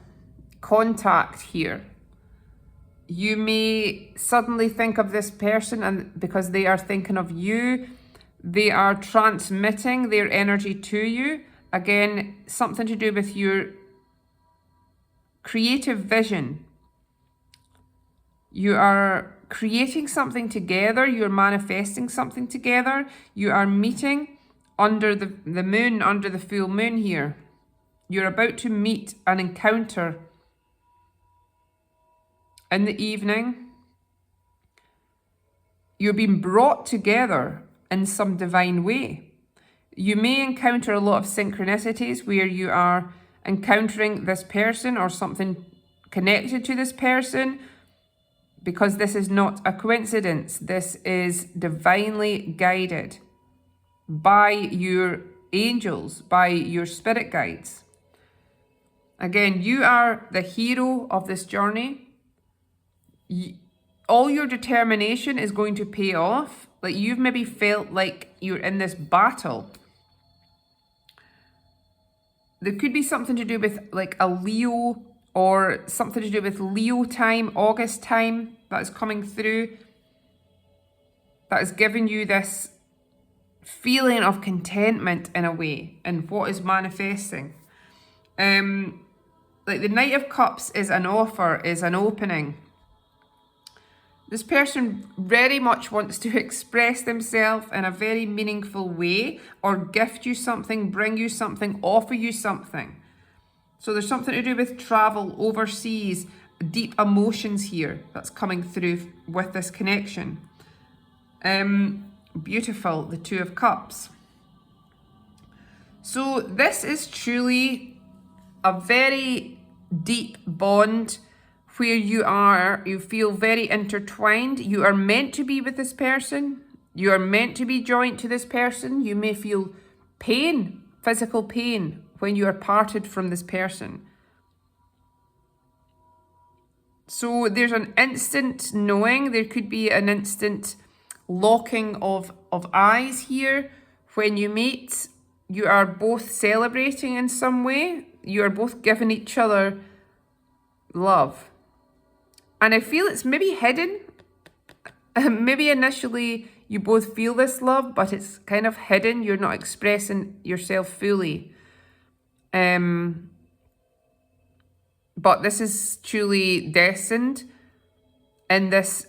contact here. You may suddenly think of this person, and because they are thinking of you, they are transmitting their energy to you. Again, something to do with your creative vision. You are creating something together. You're manifesting something together. You are meeting under the moon, under the full moon here. You're about to meet and encounter in the evening. You're being brought together in some divine way. You may encounter a lot of synchronicities where you are encountering this person or something connected to this person, because this is not a coincidence. This is divinely guided by your angels, by your spirit guides. Again, you are the hero of this journey. All your determination is going to pay off. Like, you've maybe felt like you're in this battle. There could be something to do with like a Leo, or something to do with Leo time, August time, that is coming through. That is giving you this feeling of contentment in a way, and what is manifesting. Like the Knight of Cups is an offer, is an opening. This person very much wants to express themselves in a very meaningful way, or gift you something, bring you something, offer you something. So there's something to do with travel, overseas, deep emotions here that's coming through with this connection. Beautiful, the Two of Cups. So this is truly a very deep bond where you feel very intertwined. You are meant to be with this person. You are meant to be joined to this person. You may feel pain, physical pain, when you are parted from this person. So there's an instant knowing. There could be an instant locking of eyes here. When you meet, you are both celebrating in some way. You are both giving each other love. And I feel it's maybe hidden. Maybe initially you both feel this love, but it's kind of hidden. You're not expressing yourself fully. But this is truly destined in this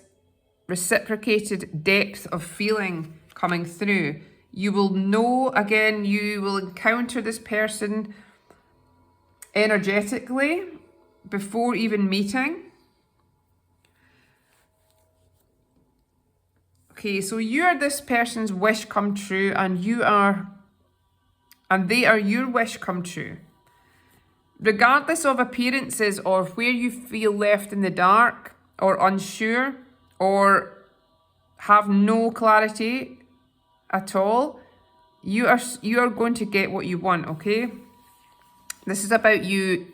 reciprocated depth of feeling coming through. You will know, again, you will encounter this person energetically before even meeting. Okay, so you are this person's wish come true, and they are your wish come true. Regardless of appearances or where you feel left in the dark or unsure or have no clarity at all, you are going to get what you want, okay? This is about you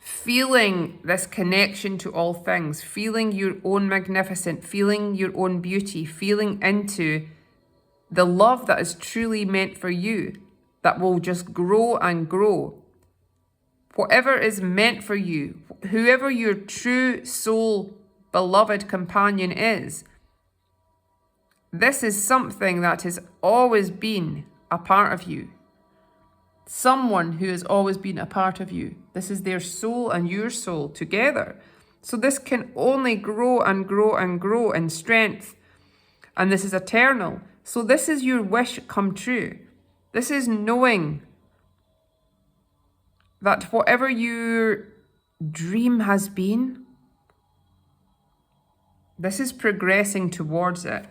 feeling this connection to all things, feeling your own magnificent, feeling your own beauty, feeling into the love that is truly meant for you, that will just grow and grow. Whatever is meant for you, whoever your true soul beloved companion is, this is something that has always been a part of you. Someone who has always been a part of you. This is their soul and your soul together. So this can only grow and grow and grow in strength. And this is eternal. So this is your wish come true. This is knowing that whatever your dream has been, this is progressing towards it.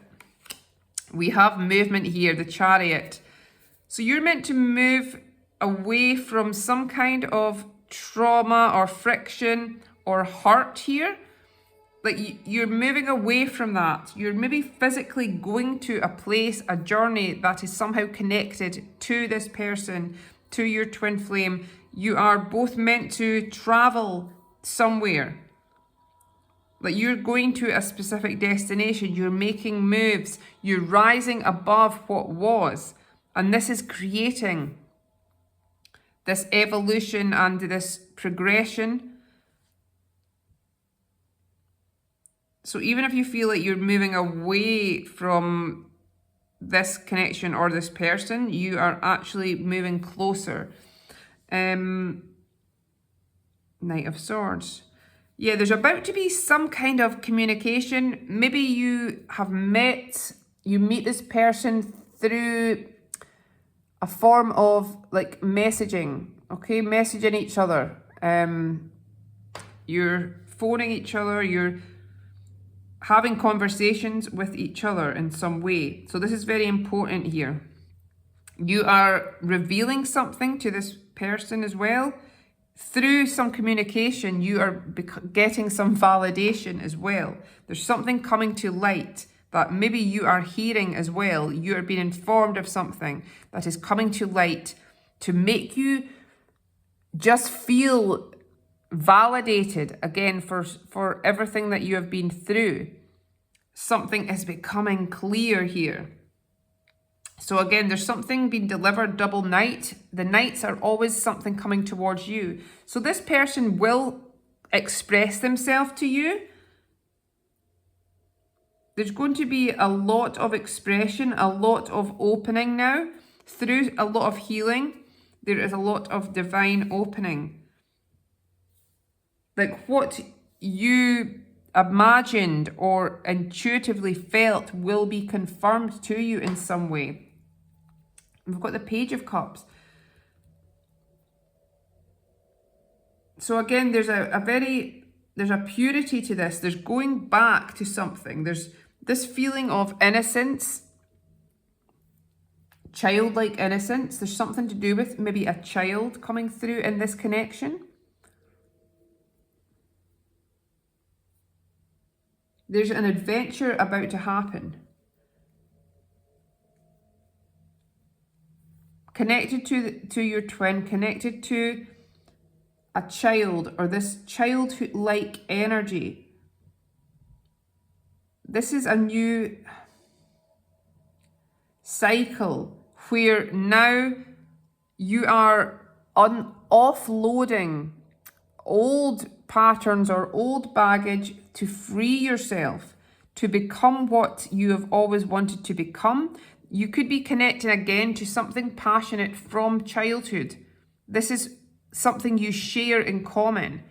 We have movement here, the Chariot. So you're meant to move away from some kind of trauma or friction or hurt here. Like you're moving away from that. You're maybe physically going to a place, a journey that is somehow connected to this person, to your twin flame. You are both meant to travel somewhere. Like you're going to a specific destination. You're making moves. You're rising above what was. And this is creating this evolution and this progression. So even if you feel like you're moving away from this connection or this person, you are actually moving closer. Knight of Swords. Yeah, there's about to be some kind of communication. Maybe you meet this person through a form of like messaging, okay? Messaging each other. You're phoning each other, you're having conversations with each other in some way. So this is very important here. You are revealing something to this person as well. Through some communication, you are getting some validation as well. There's something coming to light that maybe you are hearing as well. You are being informed of something that is coming to light to make you just feel validated again for everything that you have been through. Something is becoming clear here. So again, there's something being delivered, double knight. The knights are always something coming towards you. So this person will express themselves to you. There's going to be a lot of expression, a lot of opening now. Through a lot of healing, there is a lot of divine opening. Like what you imagined or intuitively felt will be confirmed to you in some way. We've got the Page of Cups. So again, there's a purity to this. There's going back to something. There's this feeling of innocence, childlike innocence. There's something to do with maybe a child coming through in this connection. There's an adventure about to happen. Connected to your twin, connected to a child or this childhood-like energy. This is a new cycle where now you are offloading old patterns or old baggage to free yourself to become what you have always wanted to become. You could be connecting again to something passionate from childhood. This is something you share in common.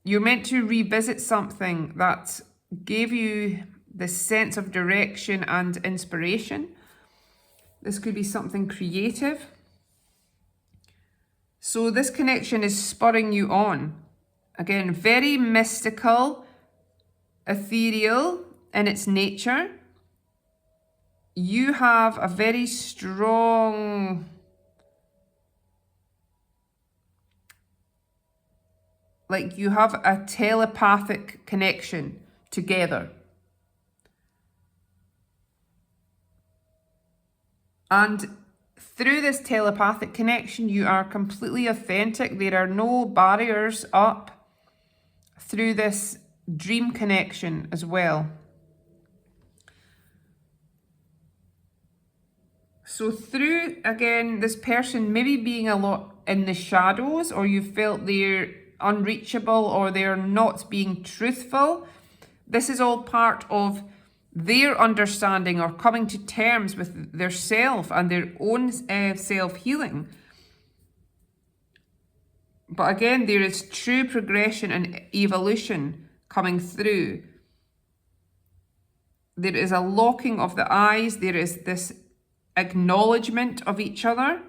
You're meant to revisit something that gave you this sense of direction and inspiration. This could be something creative. So this connection is spurring you on. Again, very mystical, ethereal in its nature. You have a very strong you have a telepathic connection together. And through this telepathic connection, you are completely authentic. There are no barriers up through this dream connection as well. So through, again, this person maybe being a lot in the shadows, or you felt they're unreachable or they're not being truthful, this is all part of their understanding or coming to terms with their self and their own self-healing. But again, there is true progression and evolution coming through. There is a locking of the eyes. There is this acknowledgement of each other.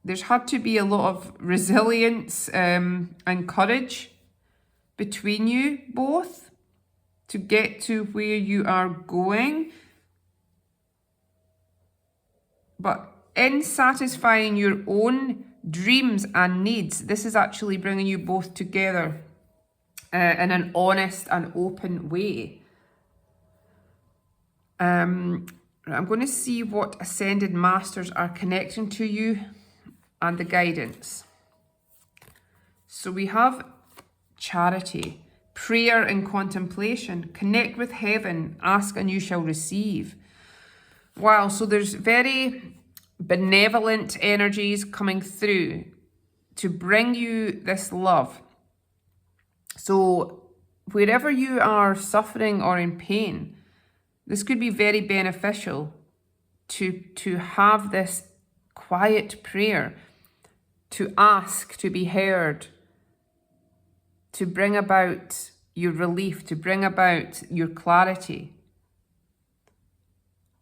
There's had to be a lot of resilience and courage between you both to get to where you are going. But in satisfying your own dreams and needs, this is actually bringing you both together in an honest and open way. I'm going to see what Ascended Masters are connecting to you and the guidance. So we have charity, prayer and contemplation, connect with heaven, ask and you shall receive. Wow, so there's very benevolent energies coming through to bring you this love. So wherever you are suffering or in pain, this could be very beneficial to have this quiet prayer, to ask to be heard, to bring about your relief, to bring about your clarity.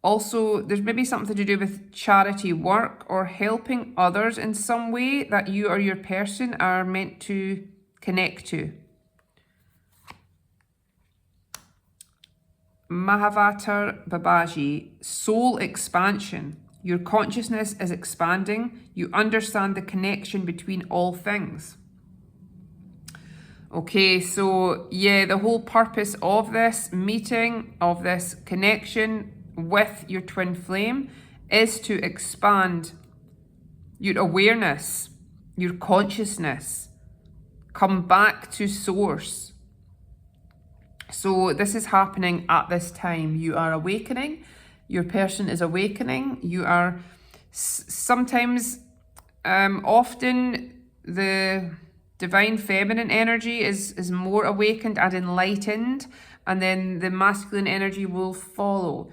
Also, there's maybe something to do with charity work or helping others in some way that you or your person are meant to connect to. Mahavatar Babaji, soul expansion. Your consciousness is expanding. You understand the connection between all things. Okay, so yeah, the whole purpose of this meeting, of this connection with your twin flame, is to expand your awareness, your consciousness, come back to source. So this is happening at this time. You are awakening. Your person is awakening. You are sometimes, often the divine feminine energy is more awakened and enlightened, and then the masculine energy will follow.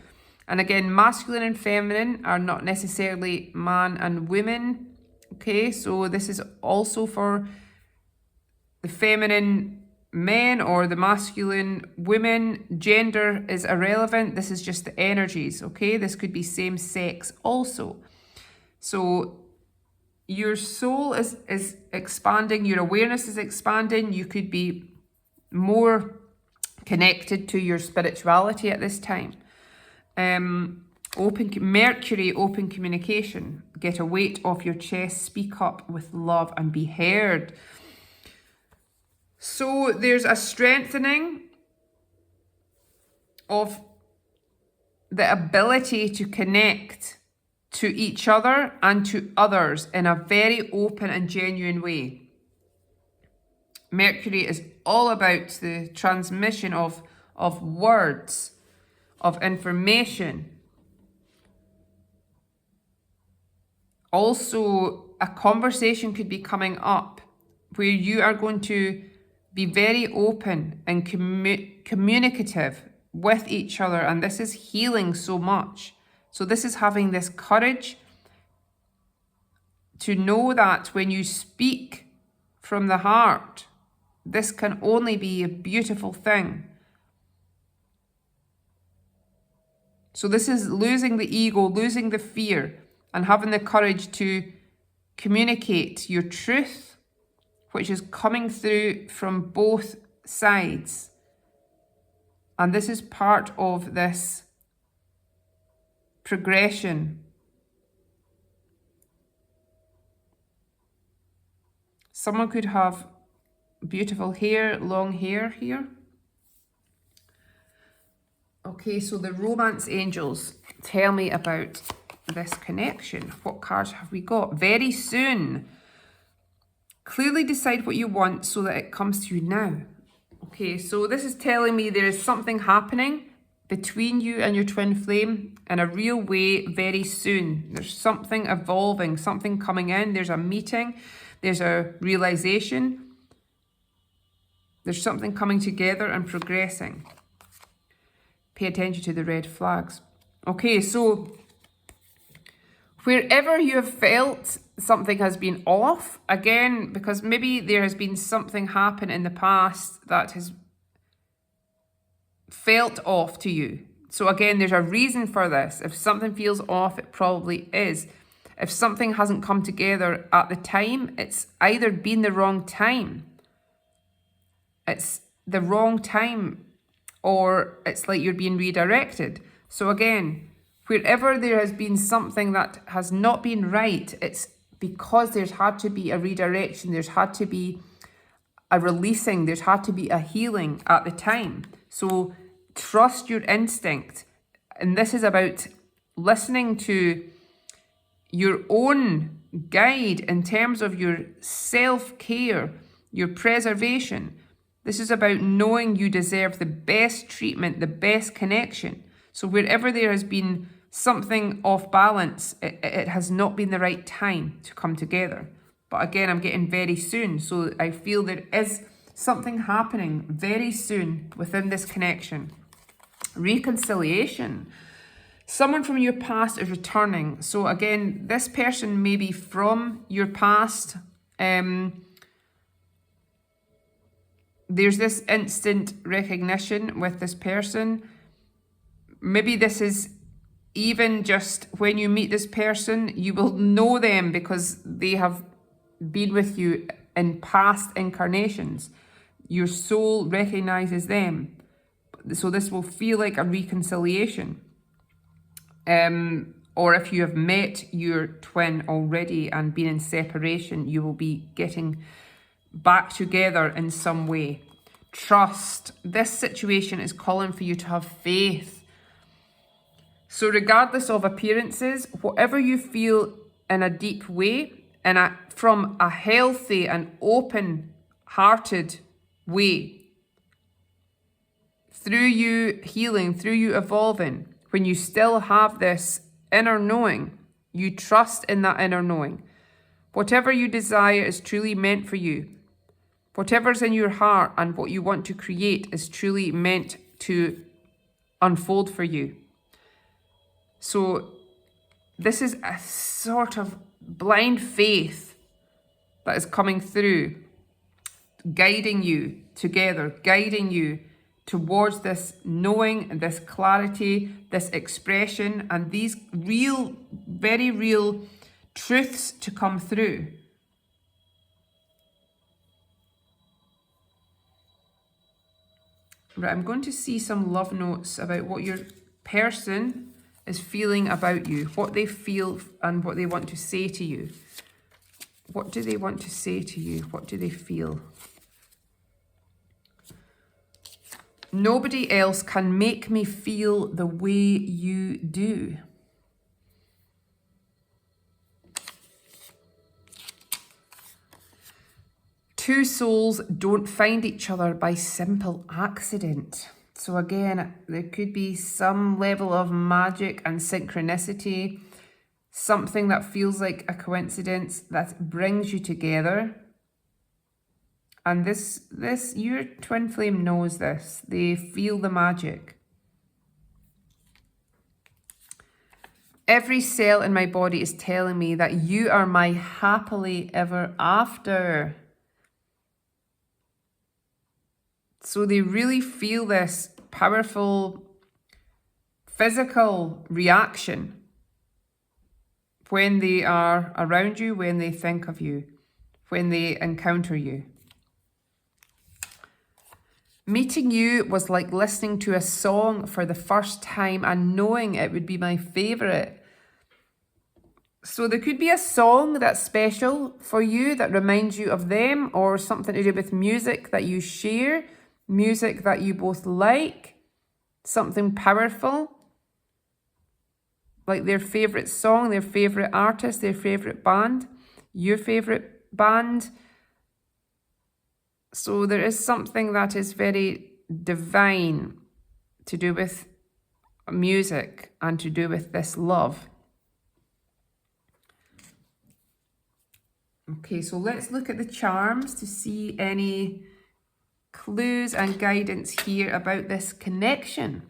And again, masculine and feminine are not necessarily man and women. Okay, so this is also for the feminine men or the masculine women. Gender is irrelevant. This is just the energies, okay? This could be same sex also. So your soul is expanding, your awareness is expanding. You could be more connected to your spirituality at this time. Mercury, open communication. Get a weight off your chest, speak up with love and be heard. So there's a strengthening of the ability to connect to each other and to others in a very open and genuine way. Mercury is all about the transmission of words, of information. Also, a conversation could be coming up where you are going to be very open and communicative with each other, and this is healing so much. So this is having this courage to know that when you speak from the heart, this can only be a beautiful thing. So this is losing the ego, losing the fear, and having the courage to communicate your truth, which is coming through from both sides. And this is part of this progression. Someone could have beautiful hair, long hair here. Okay, so the romance angels tell me about this connection. What cards have we got? Very soon. Clearly decide what you want so that it comes to you now. Okay, so this is telling me there is something happening between you and your twin flame in a real way very soon. There's something evolving, something coming in. There's a meeting. There's a realization. There's something coming together and progressing. Pay attention to the red flags. Okay, so wherever you have felt something has been off, again, because maybe there has been something happen in the past that has felt off to you. So again, there's a reason for this. If something feels off, it probably is. If something hasn't come together at the time, it's either been the wrong time. It's the wrong time, or it's like you're being redirected. So again, wherever there has been something that has not been right, it's because there's had to be a redirection, there's had to be a releasing, there's had to be a healing at the time. So trust your instinct. And this is about listening to your own guide in terms of your self-care, your preservation. This is about knowing you deserve the best treatment, the best connection. So wherever there has been something off balance, it has not been the right time to come together. But again, I'm getting very soon. So I feel there is something happening very soon within this connection. Reconciliation. Someone from your past is returning. So again, this person may be from your past. There's this instant recognition with this person. Maybe this is even just when you meet this person, you will know them because they have been with you in past incarnations. Your soul recognizes them. So this will feel like a reconciliation. Or if you have met your twin already and been in separation, you will be getting back together in some way. Trust. This situation is calling for you to have faith. So regardless of appearances, whatever you feel in a deep way, and from a healthy and open-hearted way, through you healing, through you evolving, when you still have this inner knowing, you trust in that inner knowing. Whatever you desire is truly meant for you. Whatever's in your heart and what you want to create is truly meant to unfold for you. So this is a sort of blind faith that is coming through, guiding you together, guiding you towards this knowing and this clarity, this expression, and these real, very real truths to come through. Right, I'm going to see some love notes about what your person is feeling about you, what they feel and what they want to say to you. What do they want to say to you? What do they feel? Nobody else can make me feel the way you do. Two souls don't find each other by simple accident. So again, there could be some level of magic and synchronicity, something that feels like a coincidence that brings you together. And this, your twin flame knows this. They feel the magic. Every cell in my body is telling me that you are my happily ever after. So they really feel this powerful physical reaction when they are around you, when they think of you, when they encounter you. Meeting you was like listening to a song for the first time and knowing it would be my favourite. So there could be a song that's special for you that reminds you of them, or something to do with music that you share, music that you both like, something powerful, like their favourite song, their favourite artist, their favourite band, your favourite band. So there is something that is very divine to do with music and to do with this love. Okay, so let's look at the charms to see any clues and guidance here about this connection.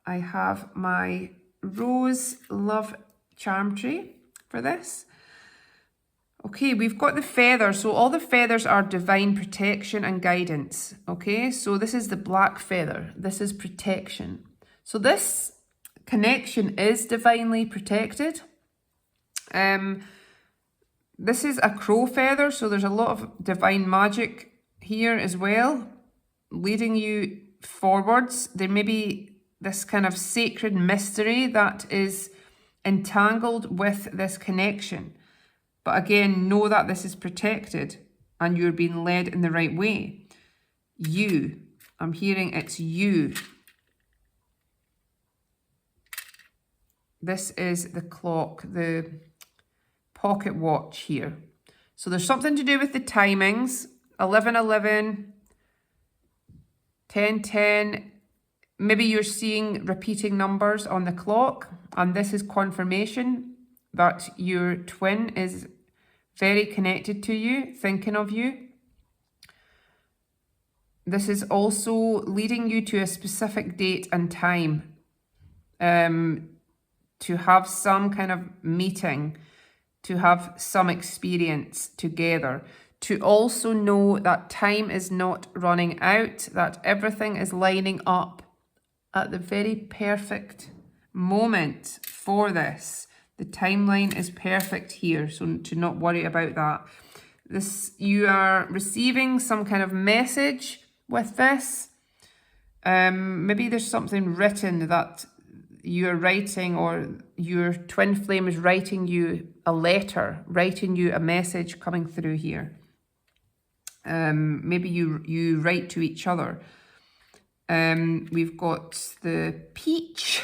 I have my rose love charm tree for this. Okay, we've got the feathers. So all the feathers are divine protection and guidance. Okay, so this is the black feather. This is protection. So this connection is divinely protected. This is a crow feather, so there's a lot of divine magic here as well, leading you forwards. There may be this kind of sacred mystery that is entangled with this connection. But again, know that this is protected and you're being led in the right way. You, I'm hearing it's you. This is the clock, the pocket watch here. So there's something to do with the timings, 11:11, 10:10. Maybe you're seeing repeating numbers on the clock, and this is confirmation that your twin is very connected to you, thinking of you. This is also leading you to a specific date and time, to have some kind of meeting, to have some experience together, to also know that time is not running out, that everything is lining up at the very perfect moment for this. The timeline is perfect here, so to not worry about that. You are receiving some kind of message with this. Maybe there's something written that you're writing, or your twin flame is writing you a letter, writing you a message coming through here. Maybe you write to each other. We've got the peach.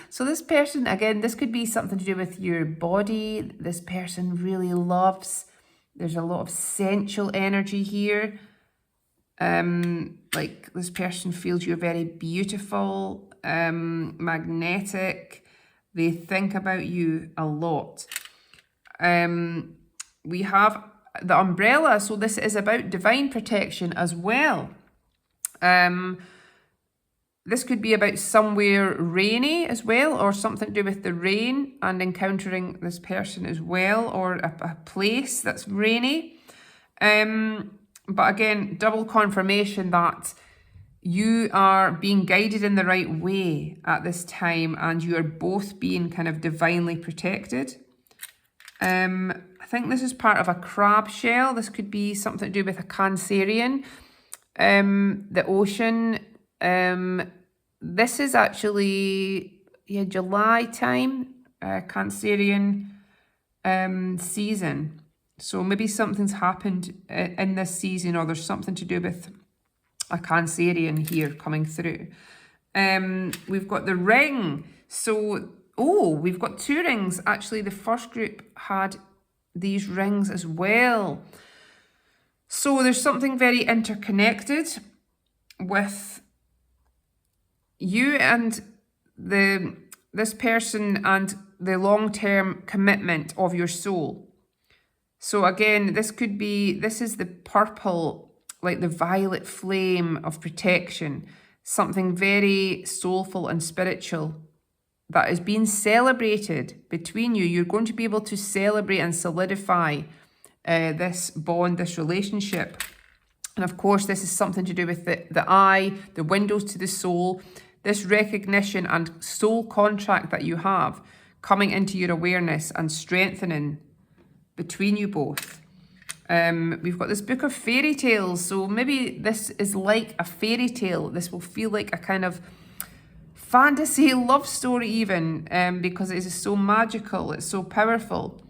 So this person, again, this could be something to do with your body. This person really loves. There's a lot of sensual energy here. Like this person feels you're very beautiful, magnetic. They think about you a lot. We have the umbrella. So this is about divine protection as well. This could be about somewhere rainy as well, or something to do with the rain and encountering this person as well, or a place that's rainy. But again, double confirmation that you are being guided in the right way at this time, and you are both being kind of divinely protected. I think this is part of a crab shell. This could be something to do with a Cancerian. The ocean. This is actually July time, Cancerian season. So maybe something's happened in this season, or there's something to do with a Cancerian here coming through. We've got the ring. So, we've got 2 rings. Actually, the first group had these rings as well. So there's something very interconnected with you and this person and the long-term commitment of your soul. So again, this is the purple, like the violet flame of protection, something very soulful and spiritual that is being celebrated between you. You're going to be able to celebrate and solidify this bond, this relationship. And of course, this is something to do with the eye, the windows to the soul, this recognition and soul contract that you have coming into your awareness and strengthening between you both. We've got this book of fairy tales. So maybe this is like a fairy tale. This will feel like a kind of fantasy love story even, because it is so magical, it's so powerful.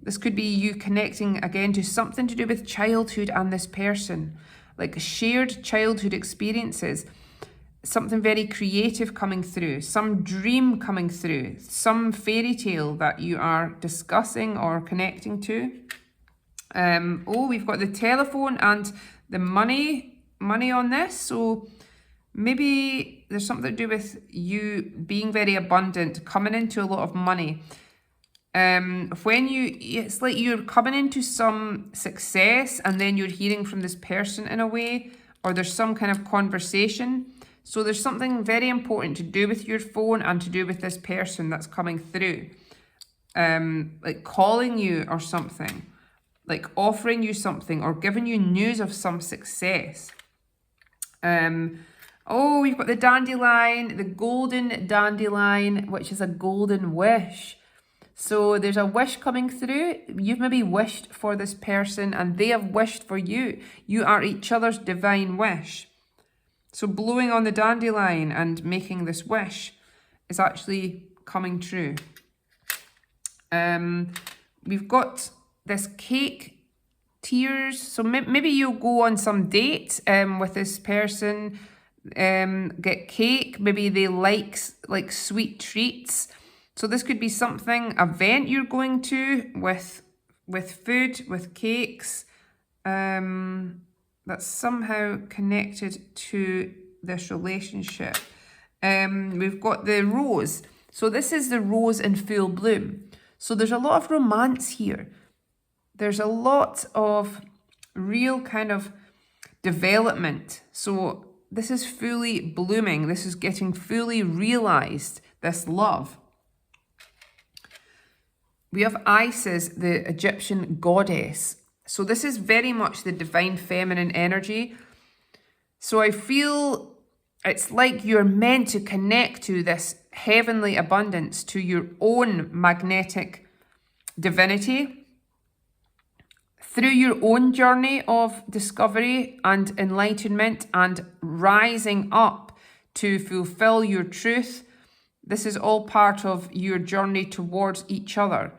This could be you connecting again to something to do with childhood and this person, like shared childhood experiences, something very creative coming through, some dream coming through, some fairy tale that you are discussing or connecting to. We've got the telephone and the money on this. So maybe there's something to do with you being very abundant, coming into a lot of money. It's like you're coming into some success and then you're hearing from this person in a way, or there's some kind of conversation. So there's something very important to do with your phone and to do with this person that's coming through. Like calling you or something, like offering you something or giving you news of some success. We've got the dandelion, the golden dandelion, which is a golden wish. So there's a wish coming through. You've maybe wished for this person and they have wished for you. You are each other's divine wish. So blowing on the dandelion and making this wish is actually coming true. We've got this cake, tears. So maybe you'll go on some date with this person, get cake. Maybe they like sweet treats. So this could be something, event you're going to with food, with cakes, that's somehow connected to this relationship. We've got the rose. So this is the rose in full bloom. So there's a lot of romance here. There's a lot of real kind of development. So this is fully blooming. This is getting fully realized, this love. We have Isis, the Egyptian goddess. So this is very much the divine feminine energy. So I feel it's like you're meant to connect to this heavenly abundance, to your own magnetic divinity, through your own journey of discovery and enlightenment and rising up to fulfill your truth. This is all part of your journey towards each other.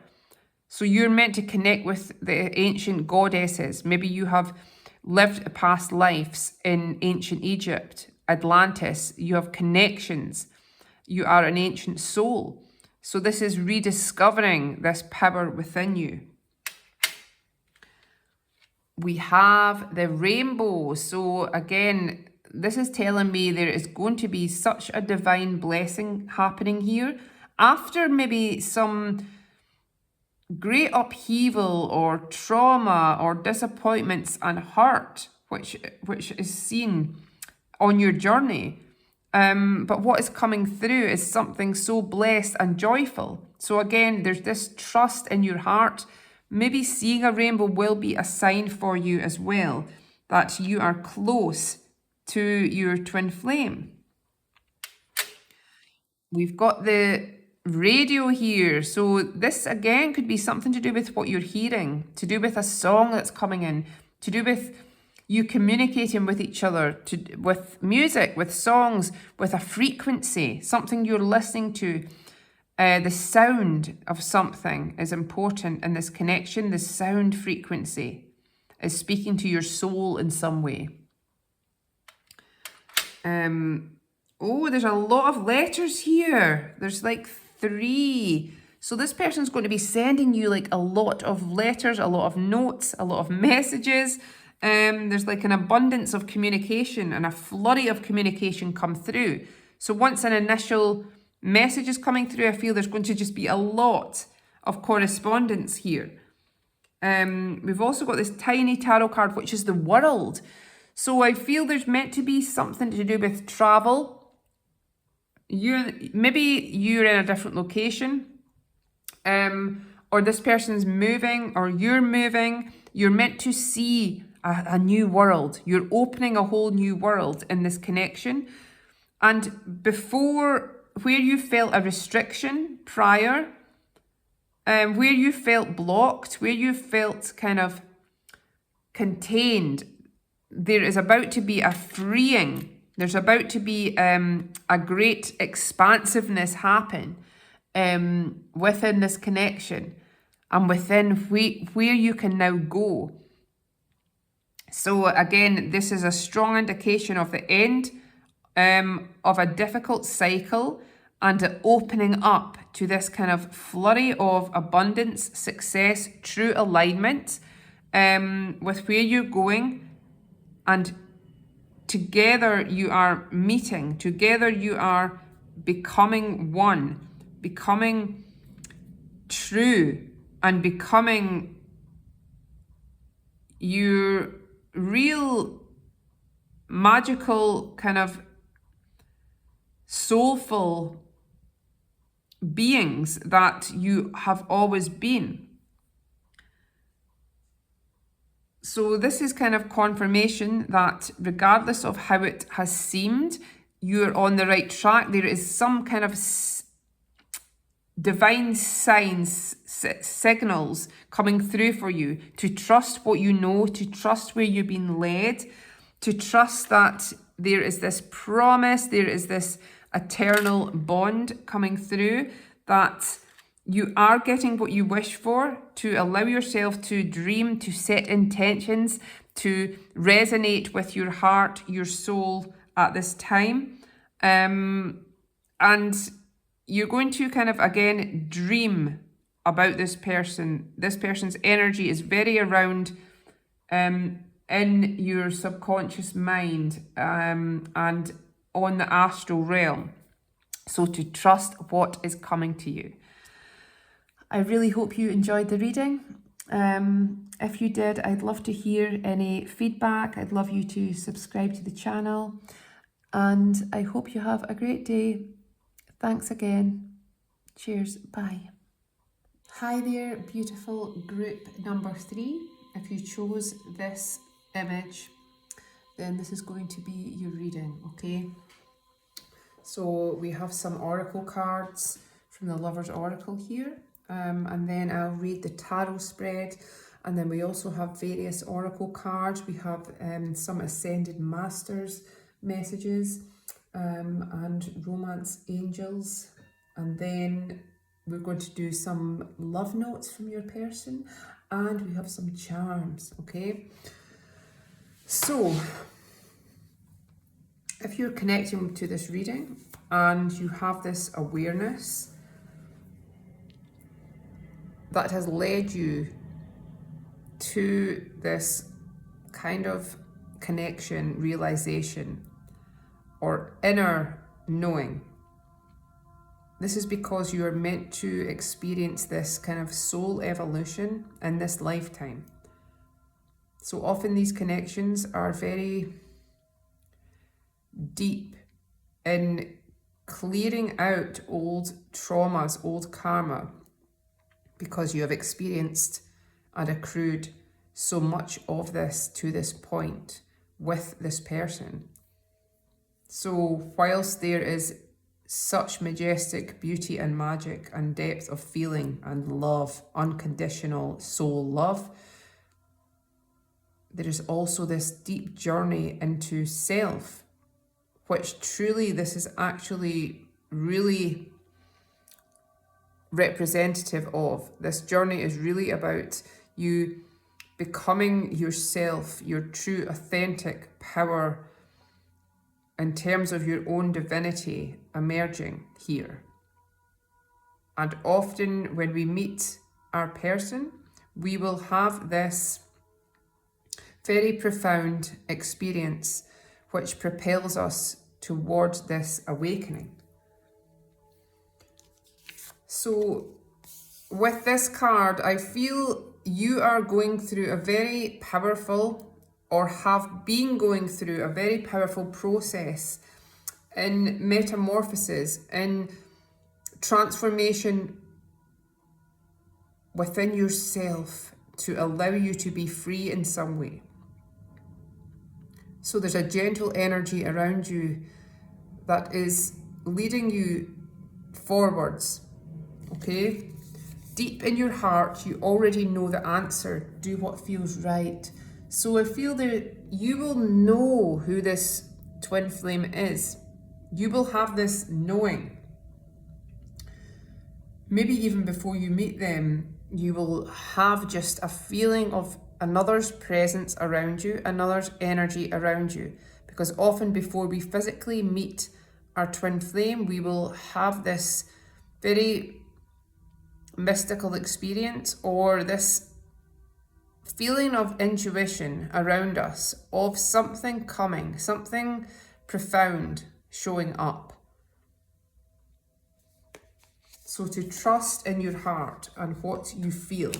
So you're meant to connect with the ancient goddesses. Maybe you have lived past lives in ancient Egypt, Atlantis. You have connections. You are an ancient soul. So this is rediscovering this power within you. We have the rainbow. So again, this is telling me there is going to be such a divine blessing happening here after maybe some great upheaval or trauma or disappointments and hurt, which is seen on your journey. But what is coming through is something so blessed and joyful. So again, there's this trust in your heart. Maybe seeing a rainbow will be a sign for you as well that you are close to your twin flame. We've got the radio here. So this again could be something to do with what you're hearing, to do with a song that's coming in, to do with you communicating with each other, with music, with songs, with a frequency, something you're listening to. The sound of something is important in this connection. The sound frequency is speaking to your soul in some way. There's a lot of letters here. There's like 3. So this person's going to be sending you like a lot of letters, a lot of notes, a lot of messages. There's like an abundance of communication and a flurry of communication come through. So once an initial message is coming through, I feel there's going to just be a lot of correspondence here. We've also got this tiny tarot card, which is the World. So I feel there's meant to be something to do with travel, maybe you're in a different location, or this person's moving, or you're moving. You're meant to see a new world. You're opening a whole new world in this connection. And before, where you felt a restriction prior, where you felt blocked, where you felt kind of contained, there is about to be a freeing. There's about to be a great expansiveness happen within this connection and within where you can now go. So again, this is a strong indication of the end of a difficult cycle and the opening up to this kind of flurry of abundance, success, true alignment with where you're going. And together you are meeting, together you are becoming one, becoming true, and becoming your real magical kind of soulful beings that you have always been. So this is kind of confirmation that regardless of how it has seemed, you're on the right track. There is some kind of divine signs, signals coming through for you to trust what you know, to trust where you've been led, to trust that there is this promise, there is this eternal bond coming through, that you are getting what you wish for, to allow yourself to dream, to set intentions, to resonate with your heart, your soul at this time. And you're going to kind of, again, dream about this person. This person's energy is very around in your subconscious mind and on the astral realm. So to trust what is coming to you. I really hope you enjoyed the reading. If you did, I'd love to hear any feedback. I'd love you to subscribe to the channel. And I hope you have a great day. Thanks again. Cheers. Bye. Hi there, beautiful group number 3. If you chose this image, then this is going to be your reading, okay? So we have some oracle cards from the Lover's Oracle here. And then I'll read the tarot spread, and then we also have various oracle cards. We have some Ascended Masters messages and Romance Angels, and then we're going to do some love notes from your person, and we have some charms, okay? So if you're connecting to this reading and you have this awareness that has led you to this kind of connection, realization, or inner knowing, this is because you are meant to experience this kind of soul evolution in this lifetime. So often these connections are very deep in clearing out old traumas, old karma, because you have experienced and accrued so much of this to this point with this person. So whilst there is such majestic beauty and magic and depth of feeling and love, unconditional soul love, there is also this deep journey into self, which truly this is actually really representative of. This journey is really about you becoming yourself, your true authentic power in terms of your own divinity emerging here. And often when we meet our person, we will have this very profound experience which propels us towards this awakening. So with this card, I feel you are going through a very powerful, or have been going through a very powerful process in metamorphosis, in transformation within yourself to allow you to be free in some way. So there's a gentle energy around you that is leading you forwards, okay? Deep in your heart, you already know the answer. Do what feels right. So I feel that you will know who this twin flame is. You will have this knowing. Maybe even before you meet them, you will have just a feeling of another's presence around you, another's energy around you. Because often before we physically meet our twin flame, we will have this very mystical experience or this feeling of intuition around us of something coming, something profound showing up. So to trust in your heart and what you feel.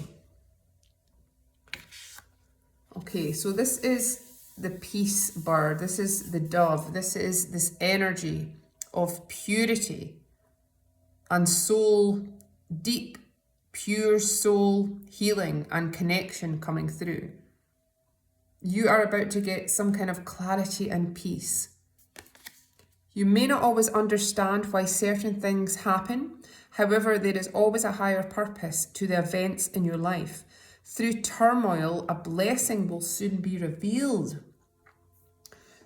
Okay, so this is the peace bird, this is the dove, this is this energy of purity and soul, deep, pure soul healing and connection coming through. You are about to get some kind of clarity and peace. You may not always understand why certain things happen. However, there is always a higher purpose to the events in your life. Through turmoil, a blessing will soon be revealed.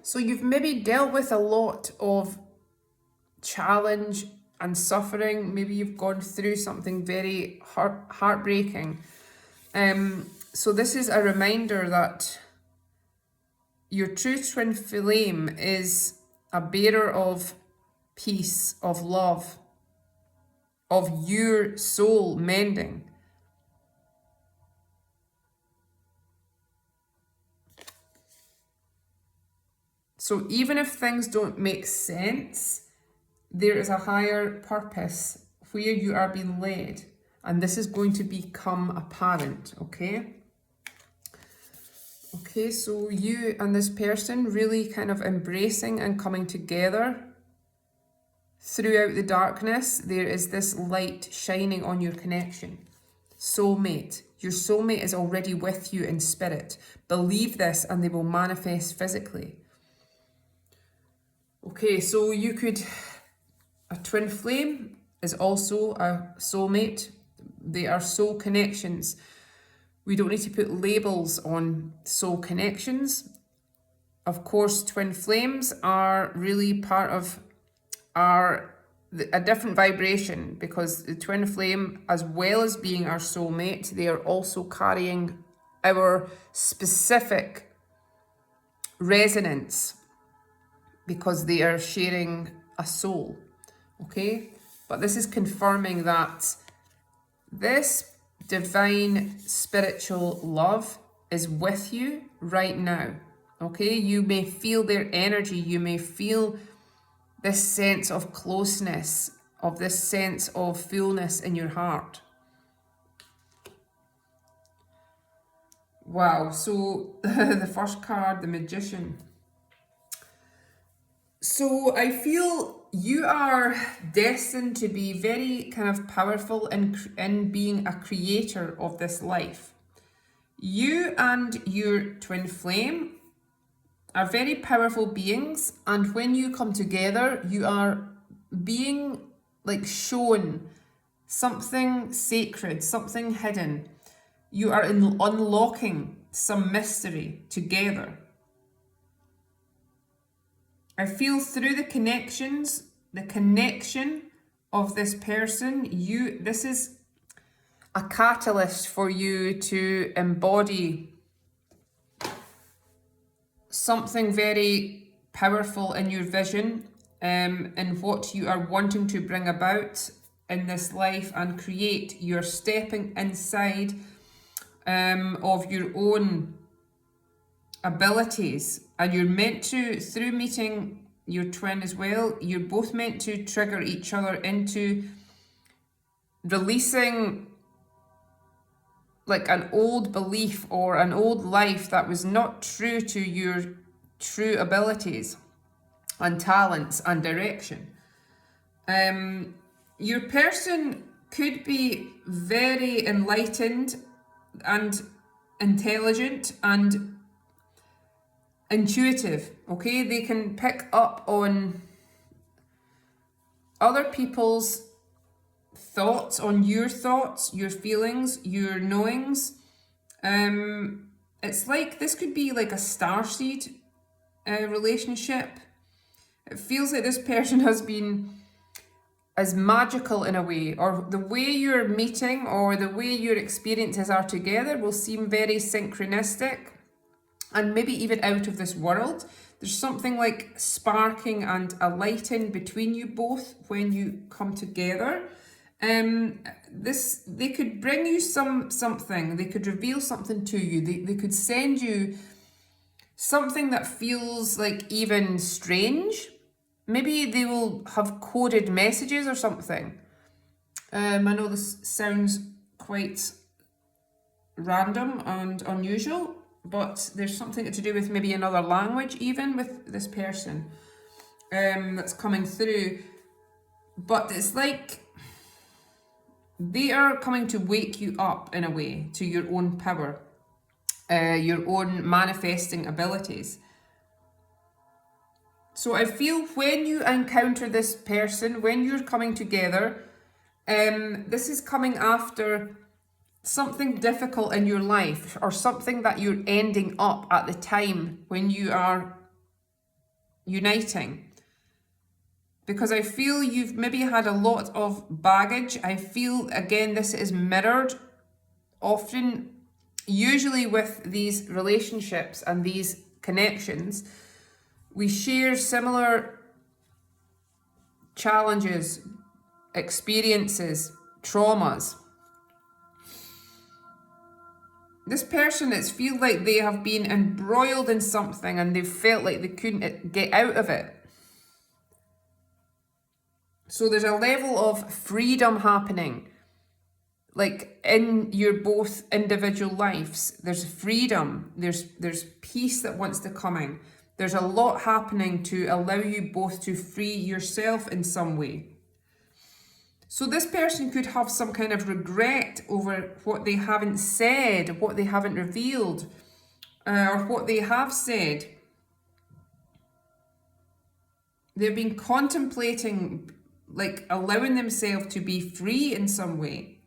So you've maybe dealt with a lot of challenge and suffering. Maybe you've gone through something very heartbreaking. So this is a reminder that your true twin flame is a bearer of peace, of love, of your soul mending. So even if things don't make sense, there is a higher purpose where you are being led, and this is going to become apparent, okay? Okay, so you and this person really kind of embracing and coming together throughout the darkness. There is this light shining on your connection. Soulmate. Your soulmate is already with you in spirit. Believe this and they will manifest physically. Okay, so you could... A twin flame is also a soulmate. They are soul connections. We don't need to put labels on soul connections. Of course, twin flames are really part of a different vibration, because the twin flame, as well as being our soulmate, they are also carrying our specific resonance because they are sharing a soul. Okay, but this is confirming that this divine spiritual love is with you right now. Okay, you may feel their energy, you may feel this sense of closeness, of this sense of fullness in your heart. Wow, so the first card, the Magician. So I feel you are destined to be very kind of powerful in being a creator of this life. You and your twin flame are very powerful beings, and when you come together, you are being like shown something sacred, something hidden. You are unlocking some mystery together. I feel through the connections, the connection of this person, this is a catalyst for you to embody something very powerful in your vision, in what you are wanting to bring about in this life and create. You're stepping inside of your own abilities, and you're meant to, through meeting your twin as well, you're both meant to trigger each other into releasing like an old belief or an old life that was not true to your true abilities. and talents and direction. Your person could be very enlightened and intelligent and intuitive, okay? They can pick up on other people's thoughts, on your thoughts, your feelings, your knowings. It's like, this could be like a starseed relationship. It feels like this person has been as magical in a way, or the way you're meeting or the way your experiences are together will seem very synchronistic and maybe even out of this world. There's something like sparking and a lighting between you both when you come together. They could bring you something, they could reveal something to you, they could send you something that feels like even strange. Maybe they will have coded messages or something. I know this sounds quite random and unusual, but there's something to do with maybe another language even with this person that's coming through. But it's like they are coming to wake you up in a way to your own power, your own manifesting abilities. So I feel when you encounter this person, when you're coming together, this is coming after something difficult in your life or something that you're ending up at the time when you are uniting. Because I feel you've maybe had a lot of baggage. I feel, again, this is mirrored often, usually with these relationships and these connections. We share similar challenges, experiences, traumas. This person, it's feel like they have been embroiled in something and they felt like they couldn't get out of it. So there's a level of freedom happening, like in your both individual lives. There's freedom, there's peace that wants to come in. There's a lot happening to allow you both to free yourself in some way. So this person could have some kind of regret over what they haven't said, what they haven't revealed, or what they have said. They've been contemplating, like allowing themselves to be free in some way.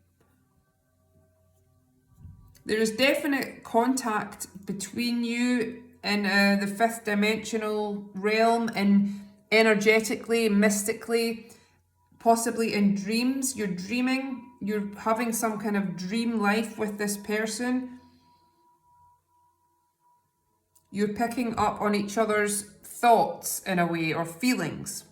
There is definite contact between you in the fifth dimensional realm, and energetically, mystically, possibly in dreams. You're dreaming, you're having some kind of dream life with this person. You're picking up on each other's thoughts in a way, or feelings.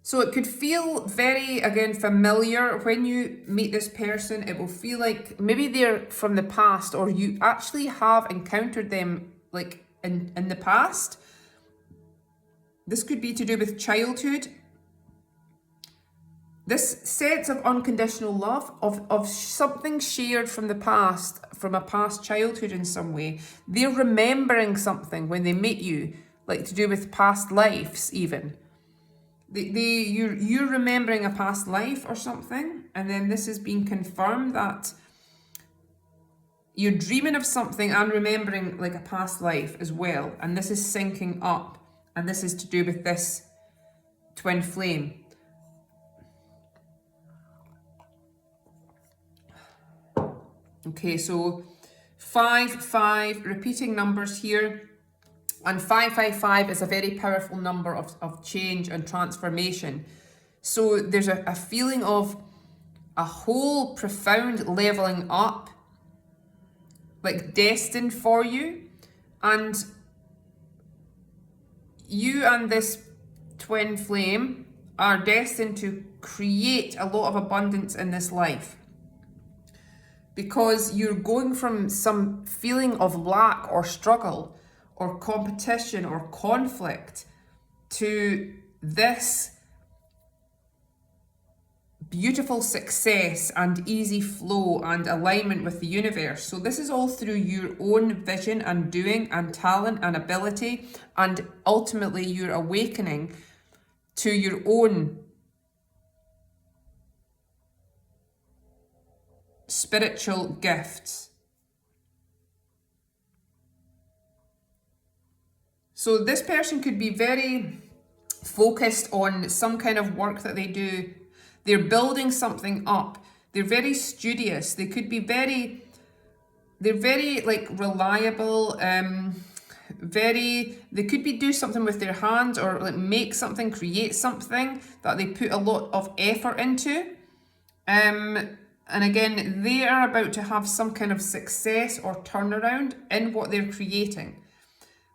So it could feel very, again, familiar when you meet this person. It will feel like maybe they're from the past, or you actually have encountered them like in the past. This could be to do with childhood. This sense of unconditional love, of something shared from the past, from a past childhood in some way. They're remembering something when they meet you, like to do with past lives even. You're remembering a past life or something, and then this is being confirmed that you're dreaming of something and remembering like a past life as well, and this is syncing up, and this is to do with this twin flame. Okay, so 5, repeating numbers here. And 555 is a very powerful number of change and transformation. So there's a feeling of a whole profound leveling up, like destined for you. And you and this twin flame are destined to create a lot of abundance in this life. Because you're going from some feeling of lack or struggle or competition or conflict to this beautiful success and easy flow and alignment with the universe. So this is all through your own vision and doing and talent and ability, and ultimately your awakening to your own spiritual gifts. So this person could be very focused on some kind of work that they do. They're building something up. They're very studious. They could be they're very like reliable, they could be do something with their hands, or like make something, create something that they put a lot of effort into. And again, they are about to have some kind of success or turnaround in what they're creating.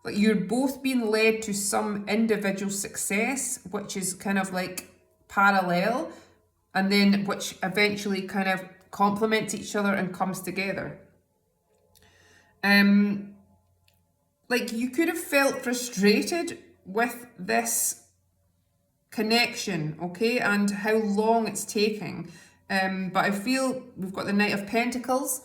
Like you're both being led to some individual success, which is kind of like parallel, and then which eventually kind of complements each other and comes together. Like you could have felt frustrated with this connection, okay, and how long it's taking. But I feel we've got the Knight of Pentacles,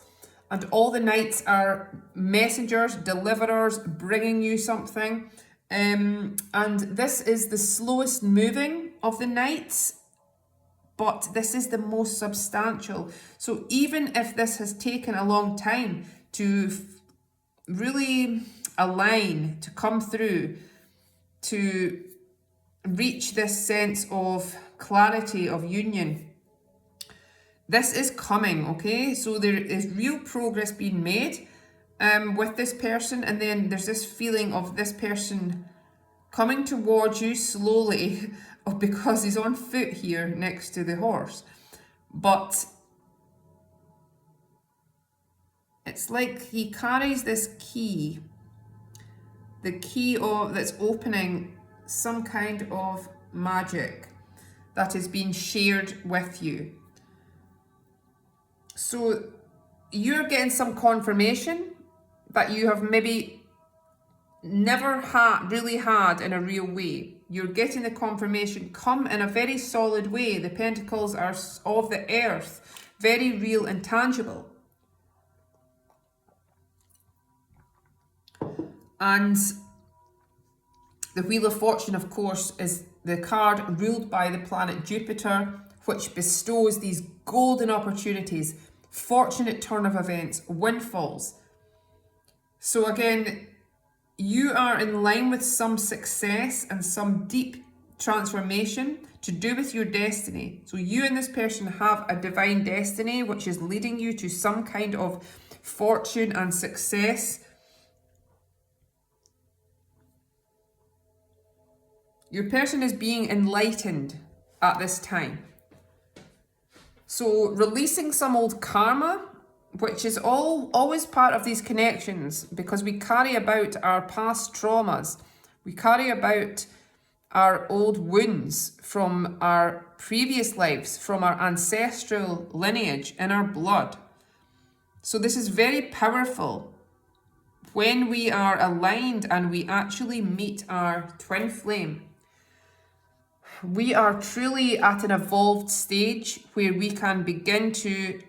and all the knights are messengers, deliverers, bringing you something. And this is the slowest moving of the knights, but this is the most substantial. So even if this has taken a long time to really align, to come through, to reach this sense of clarity, of union, this is coming, okay? So there is real progress being made with this person, and then there's this feeling of this person coming towards you slowly because he's on foot here next to the horse. But it's like he carries this key, the key that's opening some kind of magic that is being shared with you. So you're getting some confirmation that you have maybe never really had in a real way. You're getting the confirmation come in a very solid way. The pentacles are of the earth, very real and tangible. And the Wheel of Fortune, of course, is the card ruled by the planet Jupiter, which bestows these golden opportunities, fortunate turn of events, windfalls. So again, you are in line with some success and some deep transformation to do with your destiny. So you and this person have a divine destiny, which is leading you to some kind of fortune and success. Your person is being enlightened at this time. So releasing some old karma, which is always part of these connections, because we carry about our past traumas. We carry about our old wounds from our previous lives, from our ancestral lineage in our blood. So this is very powerful when we are aligned and we actually meet our twin flame. We are truly at an evolved stage where we can begin to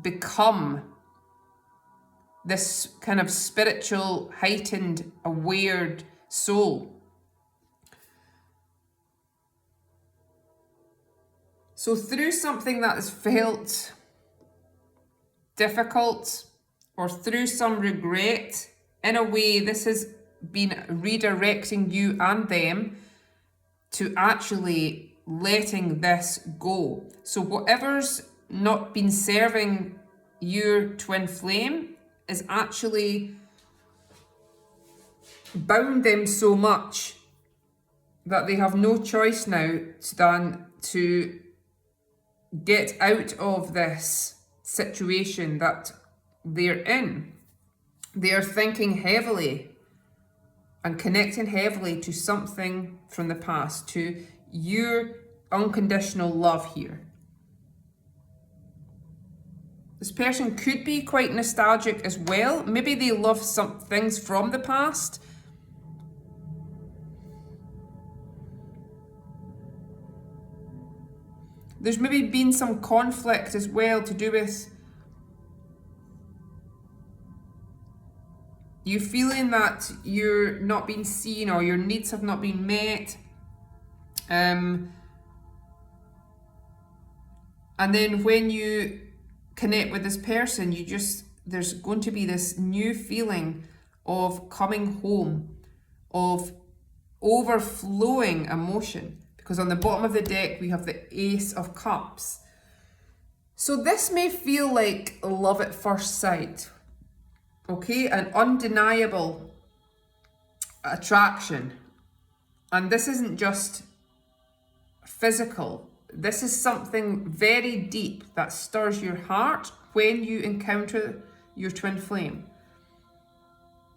become this kind of spiritual, heightened, aware soul. So through something that has felt difficult, or through some regret, in a way, this has been redirecting you and them to actually letting this go. So whatever's not been serving your twin flame is actually bound them so much that they have no choice now than to get out of this situation that they're in. They are thinking heavily and connecting heavily to something from the past, to your unconditional love here. This person could be quite nostalgic as well. Maybe they love some things from the past. There's maybe been some conflict as well to do with you feeling that you're not being seen or your needs have not been met. And then when you connect with this person, there's going to be this new feeling of coming home, of overflowing emotion. Because on the bottom of the deck, we have the Ace of Cups. So this may feel like love at first sight, okay? An undeniable attraction. And this isn't just physical. This is something very deep that stirs your heart when you encounter your twin flame.